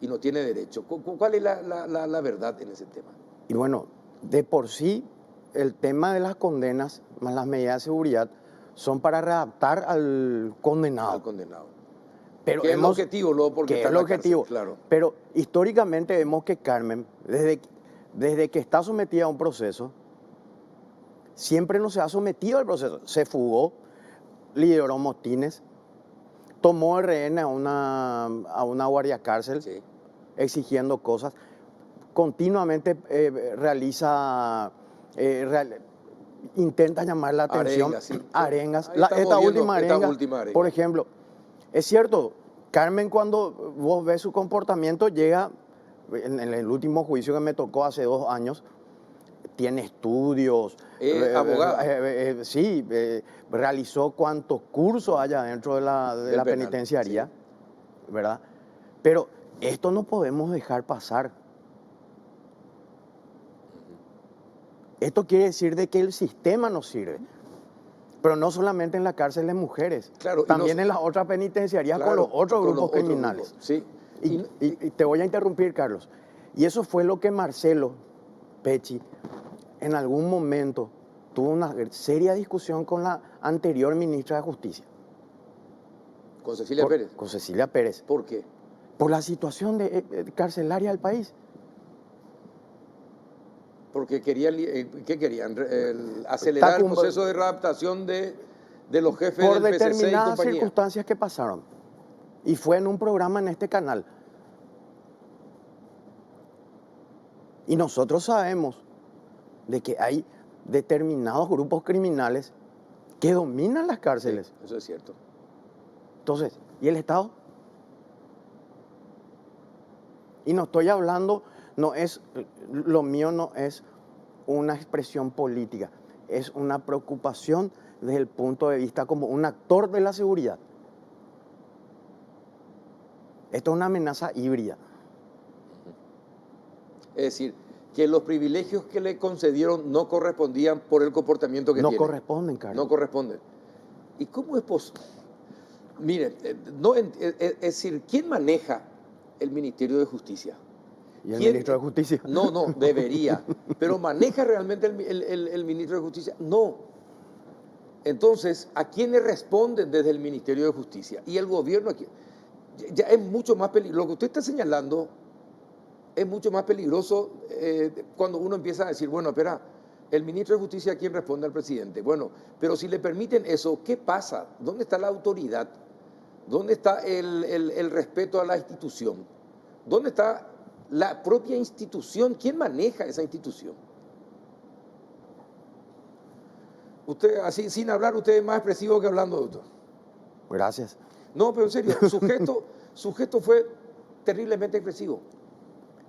Speaker 1: y no tiene derecho. ¿Cuál es la verdad en ese tema?
Speaker 6: Y bueno, de por sí, el tema de las condenas más las medidas de seguridad son para readaptar al condenado.
Speaker 1: Al condenado.
Speaker 6: Pero
Speaker 1: que es el objetivo, porque
Speaker 6: es el objetivo.
Speaker 1: Cárcel, claro.
Speaker 6: Pero históricamente vemos que Carmen, desde que está sometida a un proceso, siempre no se ha sometido al proceso. Se fugó, lideró motines, tomó rehén a una guardia cárcel,
Speaker 1: sí,
Speaker 6: exigiendo cosas. Continuamente intenta llamar la atención. Arengas. Esta última arenga, por ejemplo, es cierto, Carmen, cuando vos ves su comportamiento, llega, en el último juicio que me tocó hace 2 años, tiene estudios.
Speaker 1: Abogado.
Speaker 6: Sí, realizó cuantos cursos haya dentro de la penitenciaría, sí, ¿verdad? Pero esto no podemos dejar pasar. Esto quiere decir de que el sistema nos sirve. Pero no solamente en la cárcel de mujeres,
Speaker 1: claro,
Speaker 6: también en las otras penitenciarías, claro, con los otros grupos criminales.
Speaker 1: Sí.
Speaker 6: Y te voy a interrumpir, Carlos. Y eso fue lo que Marcelo Pecci en algún momento tuvo una seria discusión con la anterior ministra de Justicia.
Speaker 1: ¿Con Cecilia Pérez?
Speaker 6: Con Cecilia Pérez.
Speaker 1: ¿Por qué?
Speaker 6: Por la situación carcelaria del país.
Speaker 1: Porque querían, ¿qué querían? Acelerar el proceso de readaptación de los jefes del PCC y compañía.
Speaker 6: Por determinadas circunstancias que pasaron. Y fue en un programa en este canal. Y nosotros sabemos de que hay determinados grupos criminales que dominan las cárceles.
Speaker 1: Sí, eso es cierto.
Speaker 6: Entonces, ¿y el Estado? Y no estoy hablando, lo mío no es una expresión política, es una preocupación desde el punto de vista como un actor de la seguridad. Esto es una amenaza híbrida.
Speaker 1: Es decir, que los privilegios que le concedieron no correspondían por el comportamiento que tiene.
Speaker 6: No corresponden, Carlos.
Speaker 1: No corresponden. ¿Y cómo es posible? Mire, es decir, ¿quién maneja el Ministerio de Justicia?
Speaker 6: ¿Y el ministro de Justicia?
Speaker 1: No, debería. ¿Pero maneja realmente el ministro de Justicia? No. Entonces, ¿a quién le responden desde el Ministerio de Justicia? Y el gobierno aquí ya es mucho más peligroso. Lo que usted está señalando es mucho más peligroso cuando uno empieza a decir, bueno, espera, el ministro de Justicia, ¿a quién responde? Al presidente. Bueno, pero si le permiten eso, ¿qué pasa? ¿Dónde está la autoridad? ¿Dónde está el respeto a la institución? ¿Dónde está la propia institución? ¿Quién maneja esa institución? Usted, así sin hablar, usted es más expresivo que hablando, doctor.
Speaker 6: Gracias.
Speaker 1: No, pero en serio, su gesto fue terriblemente expresivo.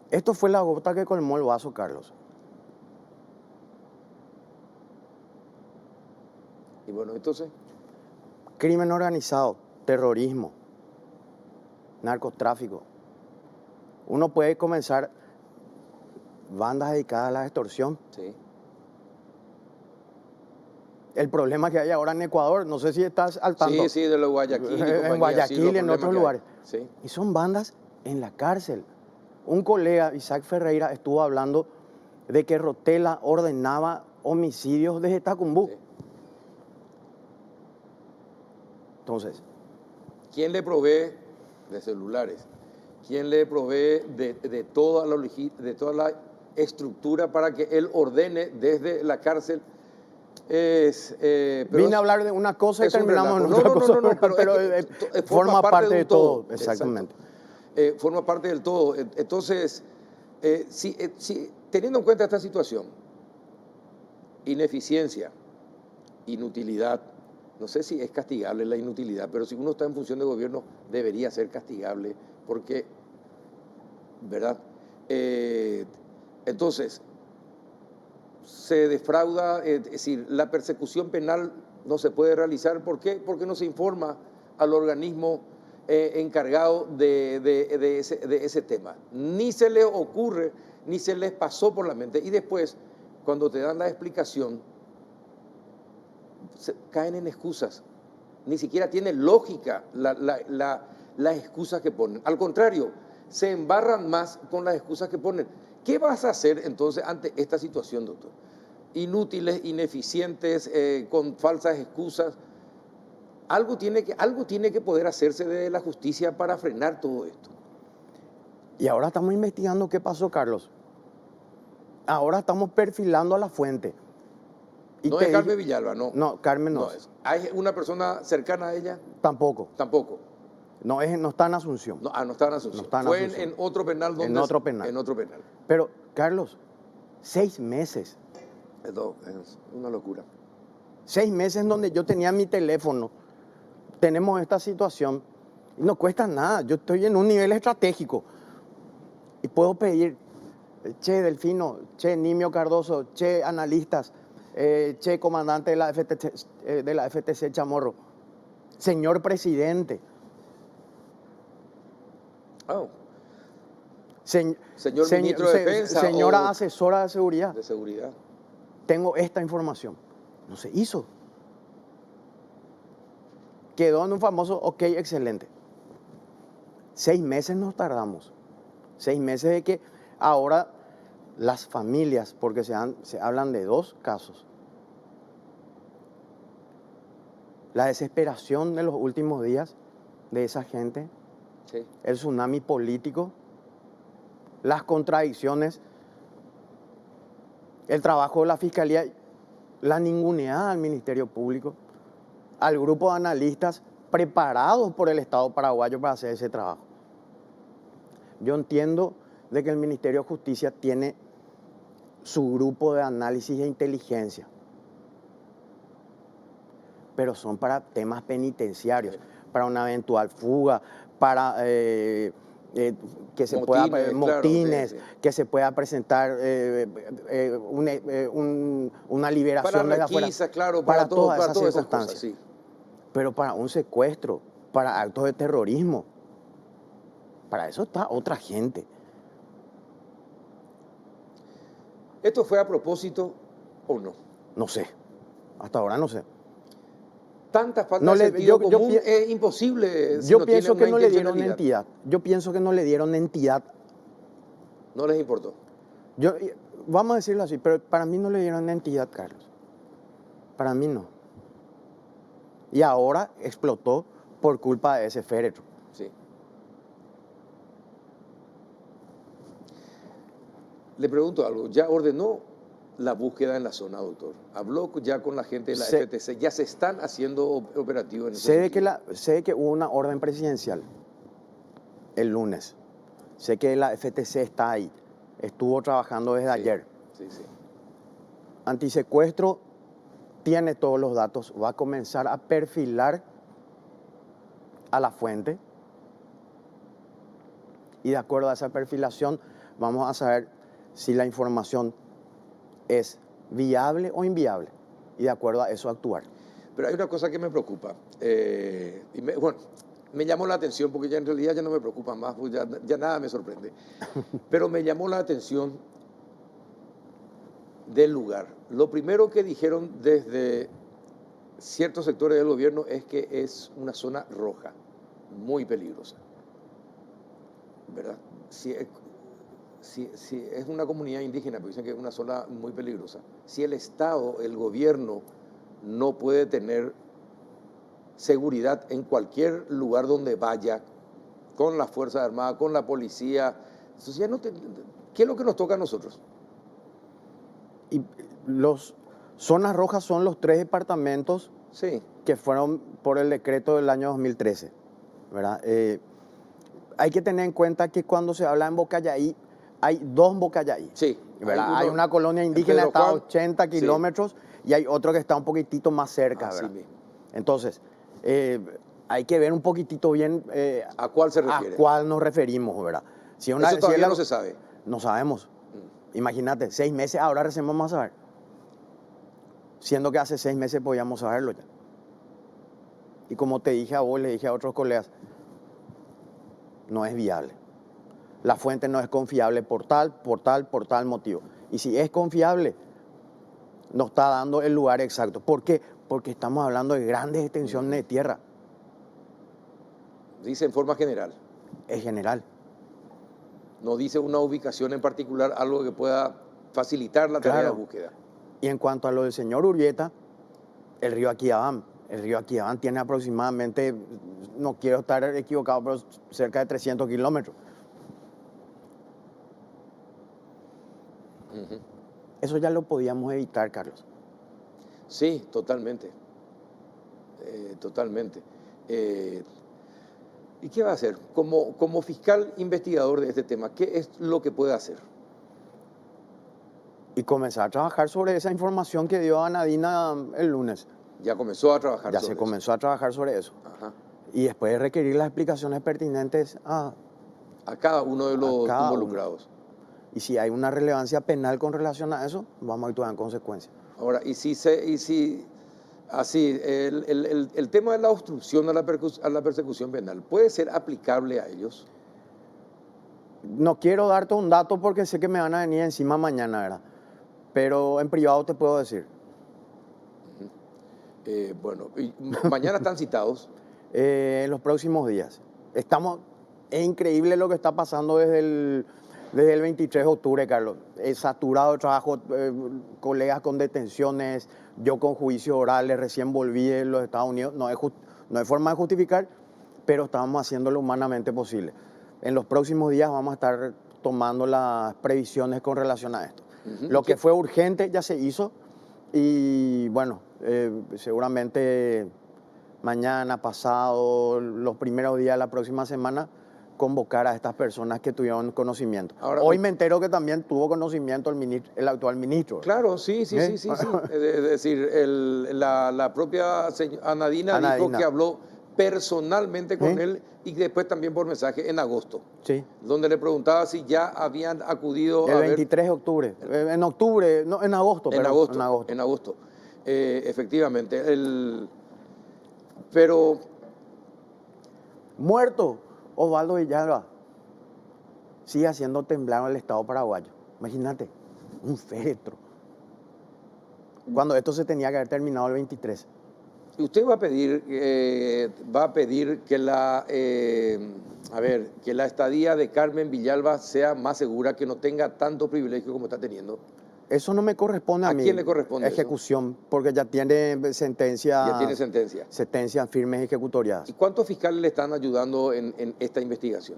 Speaker 6: Esto fue la gota que colmó el vaso, Carlos.
Speaker 1: Y bueno, entonces,
Speaker 6: Crimen organizado, terrorismo, narcotráfico. Uno puede comenzar bandas dedicadas a la extorsión.
Speaker 1: sí.
Speaker 6: El problema que hay ahora en Ecuador, no sé si estás al tanto.
Speaker 1: Sí, de los Guayaquil. y compañía,
Speaker 6: En Guayaquil
Speaker 1: sí, los
Speaker 6: y en
Speaker 1: problemas
Speaker 6: otros
Speaker 1: que hay.
Speaker 6: lugares.
Speaker 1: Sí.
Speaker 6: Y son bandas en la cárcel. Un colega, Isaac Ferreira, estuvo hablando de que Rotela ordenaba homicidios desde Tacumbú.
Speaker 1: Sí.
Speaker 6: Entonces,
Speaker 1: ¿Quién le provee de celulares? ¿Quién le provee de toda la estructura para que él ordene desde la cárcel? Pero
Speaker 6: vine a hablar de una cosa y
Speaker 1: es un
Speaker 6: terminamos en
Speaker 1: relajo.
Speaker 6: otra cosa,
Speaker 1: No,
Speaker 6: pero
Speaker 1: es que
Speaker 6: forma parte de
Speaker 1: un
Speaker 6: todo.
Speaker 1: Exacto.
Speaker 6: Exactamente.
Speaker 1: Forma parte del todo. Entonces, teniendo en cuenta esta situación, ineficiencia, inutilidad, no sé si es castigable la inutilidad, pero si uno está en función de gobierno debería ser castigable porque, ¿verdad? Entonces, se defrauda, es decir, la persecución penal no se puede realizar. ¿Por qué? Porque no se informa al organismo encargado de ese tema. Ni se les ocurre, ni se les pasó por la mente. Y después, cuando te dan la explicación, caen en excusas. Ni siquiera tiene lógica las excusas que ponen. Al contrario, se embarran más con las excusas que ponen. ¿Qué vas a hacer entonces ante esta situación, doctor? Inútiles, ineficientes, con falsas excusas. Algo tiene que poder hacerse de la justicia para frenar todo esto.
Speaker 6: Y ahora estamos investigando qué pasó, Carlos. Ahora estamos perfilando a la fuente. Y
Speaker 1: No
Speaker 6: te
Speaker 1: es Carmen
Speaker 6: dije-
Speaker 1: Villalba, no.
Speaker 6: No, Carmen no.
Speaker 1: No es. ¿Hay una persona cercana a ella?
Speaker 6: Tampoco.
Speaker 1: Tampoco.
Speaker 6: No está en Asunción.
Speaker 1: No, no está en Asunción.
Speaker 6: No está en
Speaker 1: Fue
Speaker 6: Asunción.
Speaker 1: en otro penal.
Speaker 6: En otro penal.
Speaker 1: En otro penal.
Speaker 6: Pero, Carlos, 6 meses.
Speaker 1: Es una locura.
Speaker 6: 6 meses en donde yo tenía mi teléfono. Tenemos esta situación. Y no cuesta nada. Yo estoy en un nivel estratégico. Y puedo pedir, che Delfino, che Nimio Cardoso, che analistas, che comandante de la FTC Chamorro, señor presidente,
Speaker 1: Oh,
Speaker 6: señor
Speaker 1: ministro de Defensa
Speaker 6: señora
Speaker 1: o
Speaker 6: asesora de seguridad,
Speaker 1: de seguridad.
Speaker 6: tengo esta información. No se hizo. Quedó en un famoso ok, excelente. 6 meses nos tardamos. 6 meses de que ahora las familias, porque se hablan de 2 casos. La desesperación de los últimos días de esa gente,
Speaker 1: Sí.
Speaker 6: el tsunami político, las contradicciones, el trabajo de la Fiscalía, la ninguneada al Ministerio Público, al grupo de analistas preparados por el Estado paraguayo para hacer ese trabajo. Yo entiendo de que el Ministerio de Justicia tiene su grupo de análisis e inteligencia, pero son para temas penitenciarios, para una eventual fuga, para que se
Speaker 1: Motines,
Speaker 6: motines,
Speaker 1: claro, sí.
Speaker 6: que se pueda presentar una liberación
Speaker 1: Para
Speaker 6: desde afuera,
Speaker 1: requisas, claro,
Speaker 6: para todas esas
Speaker 1: cosas,
Speaker 6: circunstancias.
Speaker 1: sí.
Speaker 6: Pero para un secuestro, para actos de terrorismo, para eso está otra gente.
Speaker 1: ¿Esto fue a propósito o no?
Speaker 6: No sé, hasta ahora no sé.
Speaker 1: Tanta falta
Speaker 6: No
Speaker 1: de
Speaker 6: le-
Speaker 1: sentido
Speaker 6: yo
Speaker 1: común
Speaker 6: pi-
Speaker 1: es imposible si
Speaker 6: Yo
Speaker 1: no
Speaker 6: pienso
Speaker 1: tiene
Speaker 6: que
Speaker 1: una
Speaker 6: no le dieron
Speaker 1: intencionalidad.
Speaker 6: entidad. Yo pienso que no le dieron entidad.
Speaker 1: No les importó.
Speaker 6: Vamos a decirlo así, pero para mí no le dieron entidad, Carlos. Para mí no. Y ahora explotó por culpa de ese féretro.
Speaker 1: Sí. Le pregunto algo. ¿Ya ordenó la búsqueda en la zona, doctor? ¿Habló ya con la gente de la FTC? ¿Ya se están haciendo operativos en ese sentido?
Speaker 6: Sé que hubo una orden presidencial el lunes. Sé que la FTC está ahí. Estuvo trabajando desde ayer.
Speaker 1: Sí, sí.
Speaker 6: Antisecuestro tiene todos los datos. Va a comenzar a perfilar a la fuente y de acuerdo a esa perfilación vamos a saber si la información es viable o inviable y de acuerdo a eso actuar.
Speaker 1: Pero hay una cosa que me preocupa. Bueno, me llamó la atención porque ya en realidad ya no me preocupa más, pues ya nada me sorprende. Pero me llamó la atención del lugar. Lo primero que dijeron desde ciertos sectores del gobierno es que es una zona roja, muy peligrosa. ¿Verdad? Si es una comunidad indígena, pero dicen que es una zona muy peligrosa. Si el Estado, el gobierno, no puede tener seguridad en cualquier lugar donde vaya, con las Fuerzas Armadas, con la policía, entonces ya ¿qué es lo que nos toca a nosotros?
Speaker 6: Y los zonas rojas son los 3 departamentos
Speaker 1: Sí.
Speaker 6: que fueron por el decreto del año 2013, ¿verdad? Hay que tener en cuenta que cuando se habla en Bocallaí, hay 2 Bocallaí.
Speaker 1: Sí.
Speaker 6: ¿Verdad? Hay una colonia indígena que está a 80 kilómetros y hay otro que está un poquitito más cerca, ¿verdad?
Speaker 1: Mismo.
Speaker 6: Entonces, hay que ver un poquitito bien
Speaker 1: ¿A cuál se refiere?
Speaker 6: a cuál nos referimos, ¿verdad? Si
Speaker 1: Eso todavía no se sabe.
Speaker 6: No sabemos. Imagínate, 6 meses, ahora recién vamos a saber. Siendo que hace 6 meses podíamos saberlo ya. Y como te dije a vos, le dije a otros colegas, no es viable. La fuente no es confiable por tal motivo. Y si es confiable, nos está dando el lugar exacto. ¿Por qué? Porque estamos hablando de grandes extensiones de tierra.
Speaker 1: Dice en forma general.
Speaker 6: Es general.
Speaker 1: No dice una ubicación en particular, algo que pueda facilitar la tarea de búsqueda.
Speaker 6: Y en cuanto a lo del señor Urbieta, el río Aquidabán. El río Aquidabán tiene aproximadamente, no quiero estar equivocado, pero cerca de 300 kilómetros. Eso ya lo podíamos evitar, Carlos.
Speaker 1: Sí, totalmente. Totalmente. ¿Y qué va a hacer? Como fiscal investigador de este tema, ¿qué es lo que puede hacer?
Speaker 6: Y comenzar a trabajar sobre esa información que dio Anadina el lunes.
Speaker 1: Ya comenzó a trabajar
Speaker 6: Ya
Speaker 1: sobre
Speaker 6: se
Speaker 1: eso.
Speaker 6: comenzó a trabajar sobre eso.
Speaker 1: Ajá.
Speaker 6: Y después de requerir las explicaciones pertinentes
Speaker 1: a cada uno de los involucrados.
Speaker 6: Y si hay una relevancia penal con relación a eso, vamos a actuar en consecuencia.
Speaker 1: Ahora, el tema de la obstrucción a la persecución penal, ¿puede ser aplicable a ellos?
Speaker 6: No quiero darte un dato porque sé que me van a venir encima mañana, ¿verdad? Pero en privado te puedo decir.
Speaker 1: Bueno, mañana están citados.
Speaker 6: En los próximos días. Es increíble lo que está pasando desde el 23 de octubre, Carlos. Es saturado de trabajo, colegas con detenciones, yo con juicios orales, recién volví de los Estados Unidos. No hay forma de justificar, pero estamos haciendo lo humanamente posible. En los próximos días vamos a estar tomando las previsiones con relación a esto. Lo que fue urgente ya se hizo y bueno, seguramente mañana, pasado, los primeros días de la próxima semana, convocar a estas personas que tuvieron conocimiento. Ahora, hoy me entero que también tuvo conocimiento el actual ministro.
Speaker 1: Claro, sí. Es decir, la propia Anadina dijo que habló personalmente con él y después también por mensaje en agosto.
Speaker 6: Sí.
Speaker 1: Donde le preguntaba si ya habían acudido
Speaker 6: el 23 de octubre. En octubre, no, en agosto.
Speaker 1: En agosto. Efectivamente. Pero...
Speaker 6: Muerto. Osvaldo Villalba sigue haciendo temblar al Estado paraguayo. Imagínate, un féretro. Cuando esto se tenía que haber terminado el 23.
Speaker 1: Usted va a pedir que la estadía de Carmen Villalba sea más segura, que no tenga tanto privilegio como está teniendo.
Speaker 6: Eso no me corresponde a mí.
Speaker 1: ¿A quién le corresponde
Speaker 6: ejecución, eso? Porque ya tiene sentencia.
Speaker 1: Ya tiene sentencia.
Speaker 6: Sentencias firmes ejecutoriadas.
Speaker 1: ¿Y cuántos fiscales le están ayudando en esta investigación?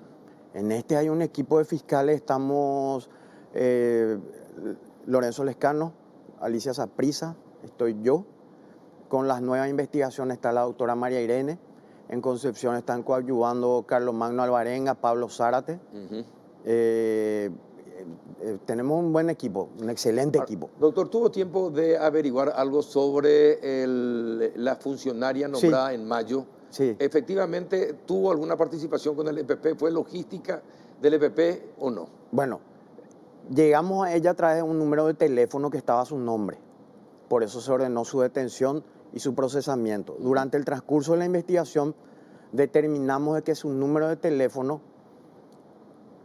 Speaker 6: En este hay un equipo de fiscales, estamos Lorenzo Lescano, Alicia Saprissa, estoy yo. Con las nuevas investigaciones está la doctora María Irene. En Concepción están coadyuvando Carlos Magno Alvarenga, Pablo Zárate. Tenemos un buen equipo, un excelente equipo.
Speaker 1: Doctor, ¿tuvo tiempo de averiguar algo sobre la funcionaria nombrada en mayo
Speaker 6: Sí.
Speaker 1: ¿Efectivamente tuvo alguna participación con el EPP? ¿Fue logística del EPP o no?
Speaker 6: Bueno, llegamos a ella a través de un número de teléfono que estaba a su nombre. Por eso se ordenó su detención y su procesamiento. Durante el transcurso de la investigación determinamos de que su número de teléfono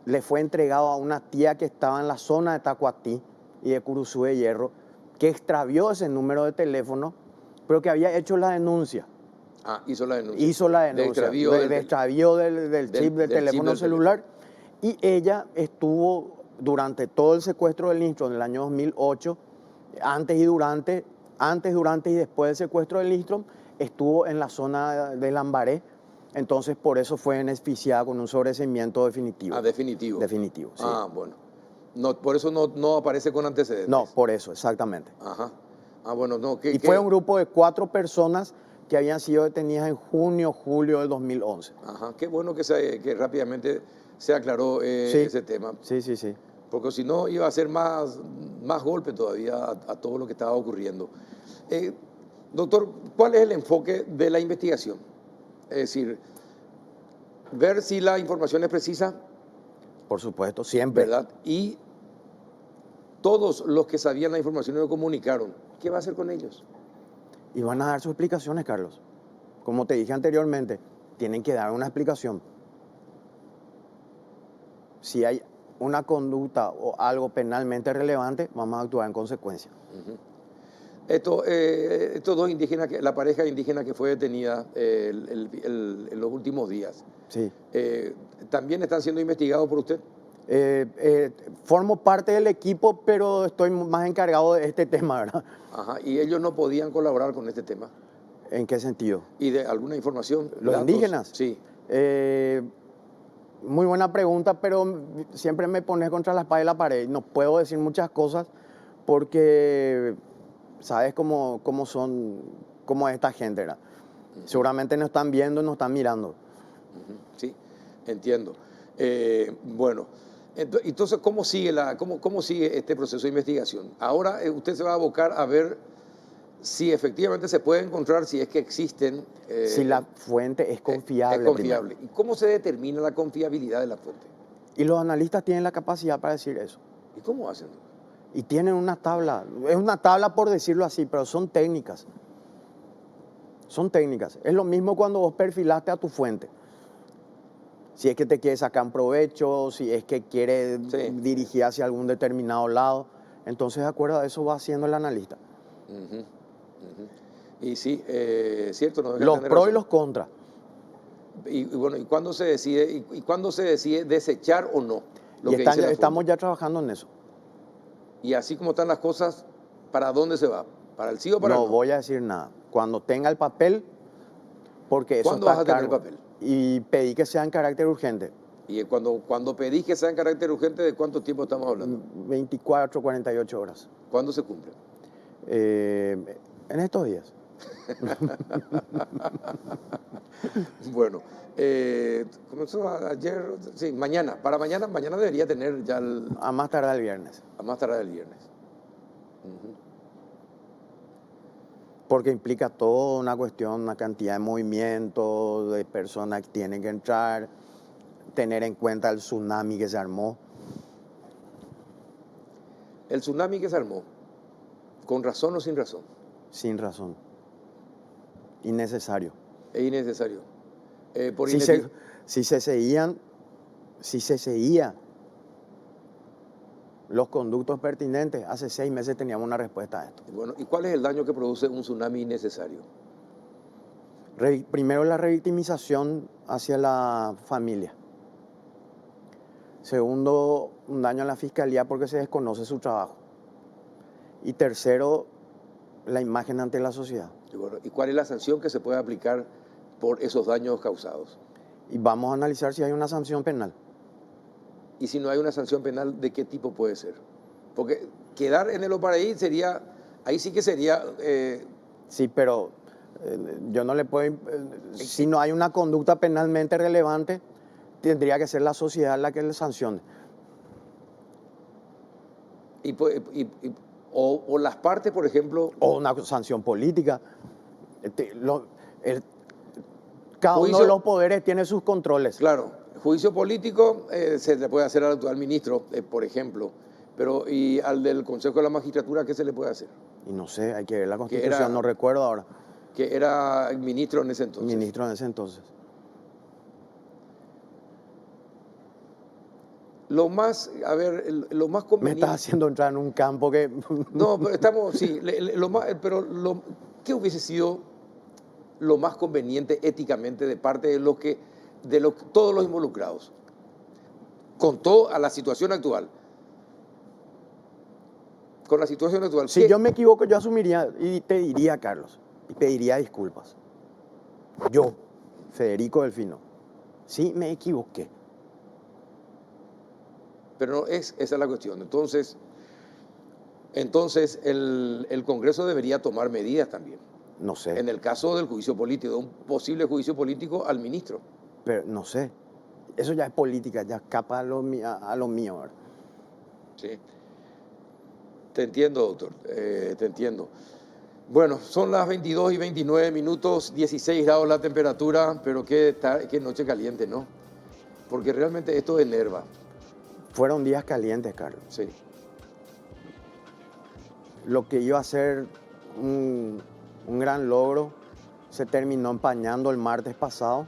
Speaker 6: le fue entregado a una tía que estaba en la zona de Tacuatí y de Curuzú de Hierro, que extravió ese número de teléfono, pero que había hecho la denuncia.
Speaker 1: Ah, hizo la denuncia.
Speaker 6: Hizo la denuncia de extravío del chip del teléfono celular. Y ella estuvo durante todo el secuestro del Lindström en el año 2008, antes, durante y después del secuestro del Lindström, estuvo en la zona de Lambaré. Entonces, por eso fue beneficiada con un sobreseimiento definitivo.
Speaker 1: Ah, definitivo.
Speaker 6: Definitivo, sí.
Speaker 1: Ah, bueno. No, por eso no aparece con antecedentes.
Speaker 6: No, por eso, exactamente.
Speaker 1: Ajá. Ah, bueno, no.
Speaker 6: Y fue un grupo de 4 personas que habían sido detenidas en junio, julio del 2011.
Speaker 1: Ajá. Qué bueno que rápidamente se aclaró
Speaker 6: Sí.
Speaker 1: ese tema.
Speaker 6: Sí, sí, sí.
Speaker 1: Porque si no iba a ser más golpe todavía a todo lo que estaba ocurriendo. Doctor, ¿cuál es el enfoque de la investigación? Es decir, ver si la información es precisa,
Speaker 6: Por supuesto, siempre.
Speaker 1: ¿verdad? Y todos los que sabían la información y lo comunicaron, ¿qué va a hacer con ellos?
Speaker 6: Y van a dar sus explicaciones, Carlos. Como te dije anteriormente, tienen que dar una explicación. Si hay una conducta o algo penalmente relevante, vamos a actuar en consecuencia.
Speaker 1: Estos dos indígenas, la pareja indígena que fue detenida en los últimos días,
Speaker 6: Sí.
Speaker 1: ¿también están siendo investigados por usted?
Speaker 6: Formo parte del equipo, pero estoy más encargado de este tema, ¿verdad?
Speaker 1: Ajá, y ellos no podían colaborar con este tema.
Speaker 6: ¿En qué sentido?
Speaker 1: ¿Y de alguna información?
Speaker 6: ¿Los
Speaker 1: datos?
Speaker 6: indígenas?
Speaker 1: Sí.
Speaker 6: Muy buena pregunta, pero siempre me pones contra la espada y la pared. No puedo decir muchas cosas porque sabes cómo es esta gente, ¿verdad? Seguramente nos están viendo, nos están mirando.
Speaker 1: Sí, entiendo. Bueno, entonces, ¿cómo sigue este proceso de investigación? Ahora usted se va a abocar a ver si efectivamente se puede encontrar, si es que existen...
Speaker 6: si la fuente es confiable.
Speaker 1: Es confiable. ¿Y cómo se determina la confiabilidad de la fuente?
Speaker 6: Y los analistas tienen la capacidad para decir eso.
Speaker 1: ¿Y cómo hacen?
Speaker 6: Y tienen una tabla. Es una tabla por decirlo así, pero son técnicas. Son técnicas. Es lo mismo cuando vos perfilaste a tu fuente. Si es que te quiere sacar un provecho, si es que quiere dirigir hacia algún determinado lado. Entonces, de acuerdo a eso va haciendo el analista.
Speaker 1: Y sí, cierto. No
Speaker 6: los pros y los contras.
Speaker 1: Y bueno, ¿y cuándo se decide desechar o no?
Speaker 6: Estamos ya trabajando en eso.
Speaker 1: Y así como están las cosas, ¿para dónde se va? ¿Para el sí o para el no?
Speaker 6: No voy a decir nada. Cuando tenga el papel, porque eso
Speaker 1: ¿Cuándo
Speaker 6: está
Speaker 1: vas a tener el papel?
Speaker 6: Y pedí que sea en carácter urgente.
Speaker 1: Y cuando pedís que sea en carácter urgente, ¿de cuánto tiempo estamos hablando?
Speaker 6: 24, 48 horas.
Speaker 1: ¿Cuándo se cumple?
Speaker 6: En estos días.
Speaker 1: Bueno, comenzó ayer, sí, mañana. Para mañana debería tener ya
Speaker 6: a más tardar el viernes.
Speaker 1: A más tardar el viernes.
Speaker 6: Porque implica toda una cuestión, una cantidad de movimientos, de personas que tienen que entrar, tener en cuenta el tsunami que se armó.
Speaker 1: El tsunami que se armó, ¿con razón o sin razón?
Speaker 6: Sin razón. Innecesario.
Speaker 1: Es innecesario.
Speaker 6: Si se seguían los conductos pertinentes, hace 6 meses teníamos una respuesta a esto.
Speaker 1: Bueno, ¿y cuál es el daño que produce un tsunami innecesario?
Speaker 6: Primero, la revictimización hacia la familia. Segundo, un daño a la fiscalía porque se desconoce su trabajo. Y tercero, la imagen ante la sociedad.
Speaker 1: Y bueno, ¿y cuál es la sanción que se puede aplicar por esos daños causados?
Speaker 6: Y vamos a analizar si hay una sanción penal.
Speaker 1: Y si no hay una sanción penal, ¿de qué tipo puede ser? Porque quedar en el Oparaí ahí sí que sería...
Speaker 6: Sí, pero yo no le puedo... si no hay una conducta penalmente relevante, tendría que ser la sociedad la que le sancione.
Speaker 1: O las partes, por ejemplo...
Speaker 6: O una sanción política. Cada uno
Speaker 1: Juicio-
Speaker 6: de los poderes tiene sus controles.
Speaker 1: Claro, juicio político se le puede hacer al actual ministro, por ejemplo, pero ¿y al del Consejo de la Magistratura qué se le puede hacer?
Speaker 6: Y no sé, hay que ver la
Speaker 1: era-
Speaker 6: Constitución, no recuerdo ahora.
Speaker 1: Que era ministro en ese entonces.
Speaker 6: Ministro en ese entonces.
Speaker 1: Lo más, a ver, lo más
Speaker 6: Me
Speaker 1: conveniente...
Speaker 6: estás haciendo entrar en un campo que...
Speaker 1: No, pero estamos, sí, ¿qué hubiese sido lo más conveniente éticamente de parte de todos los involucrados? Con todo a la situación actual. Con la situación actual.
Speaker 6: Si yo me equivoco, yo asumiría y te diría, Carlos, y pediría disculpas. Yo, Federico Delfino, sí me equivoqué.
Speaker 1: Pero no esa es la cuestión. Entonces el Congreso debería tomar medidas también.
Speaker 6: No sé,
Speaker 1: En el caso del juicio político, de un posible juicio político al ministro.
Speaker 6: pero no sé. Eso ya es política, ya escapa a lo mío. ¿Verdad?
Speaker 1: Sí. Te entiendo, doctor, te entiendo. Bueno, son las 22:29, 16 grados la temperatura, pero qué noche caliente, ¿no? Porque realmente esto enerva.
Speaker 6: Fueron días calientes, Carlos.
Speaker 1: Sí.
Speaker 6: Lo que iba a ser un gran logro se terminó empañando el martes pasado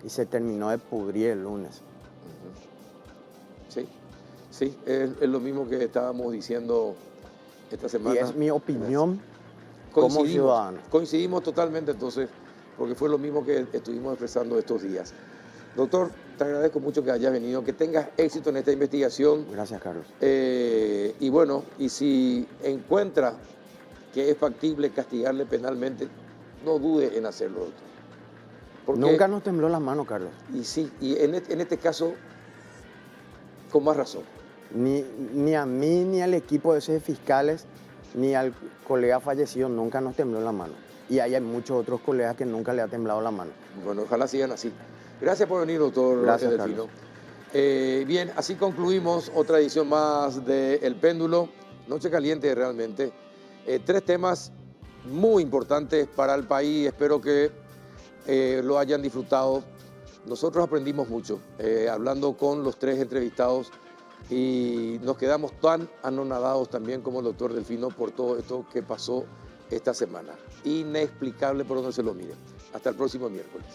Speaker 6: y se terminó de pudrir el lunes.
Speaker 1: Sí, sí, es lo mismo que estábamos diciendo esta semana.
Speaker 6: Y es mi opinión como ciudadano.
Speaker 1: Coincidimos totalmente entonces, porque fue lo mismo que estuvimos expresando estos días. Doctor, te agradezco mucho que hayas venido, que tengas éxito en esta investigación.
Speaker 6: Gracias, Carlos.
Speaker 1: Y bueno, y si encuentra que es factible castigarle penalmente, no dude en hacerlo, doctor. Porque,
Speaker 6: Nunca nos tembló la mano, Carlos.
Speaker 1: Y sí, y en este caso, con más razón.
Speaker 6: Ni a mí, ni al equipo de esos fiscales, ni al colega fallecido nunca nos tembló la mano. Y ahí hay muchos otros colegas que nunca le ha temblado la mano.
Speaker 1: Bueno, ojalá sigan así. Gracias por venir, doctor.
Speaker 6: Gracias,
Speaker 1: Delfino. Bien, así concluimos otra edición más de El Péndulo. Noche caliente realmente. 3 temas muy importantes para el país. Espero que lo hayan disfrutado. Nosotros aprendimos mucho hablando con los 3 entrevistados y nos quedamos tan anonadados también como el doctor Delfino por todo esto que pasó esta semana. Inexplicable por donde se lo mire. Hasta el próximo miércoles.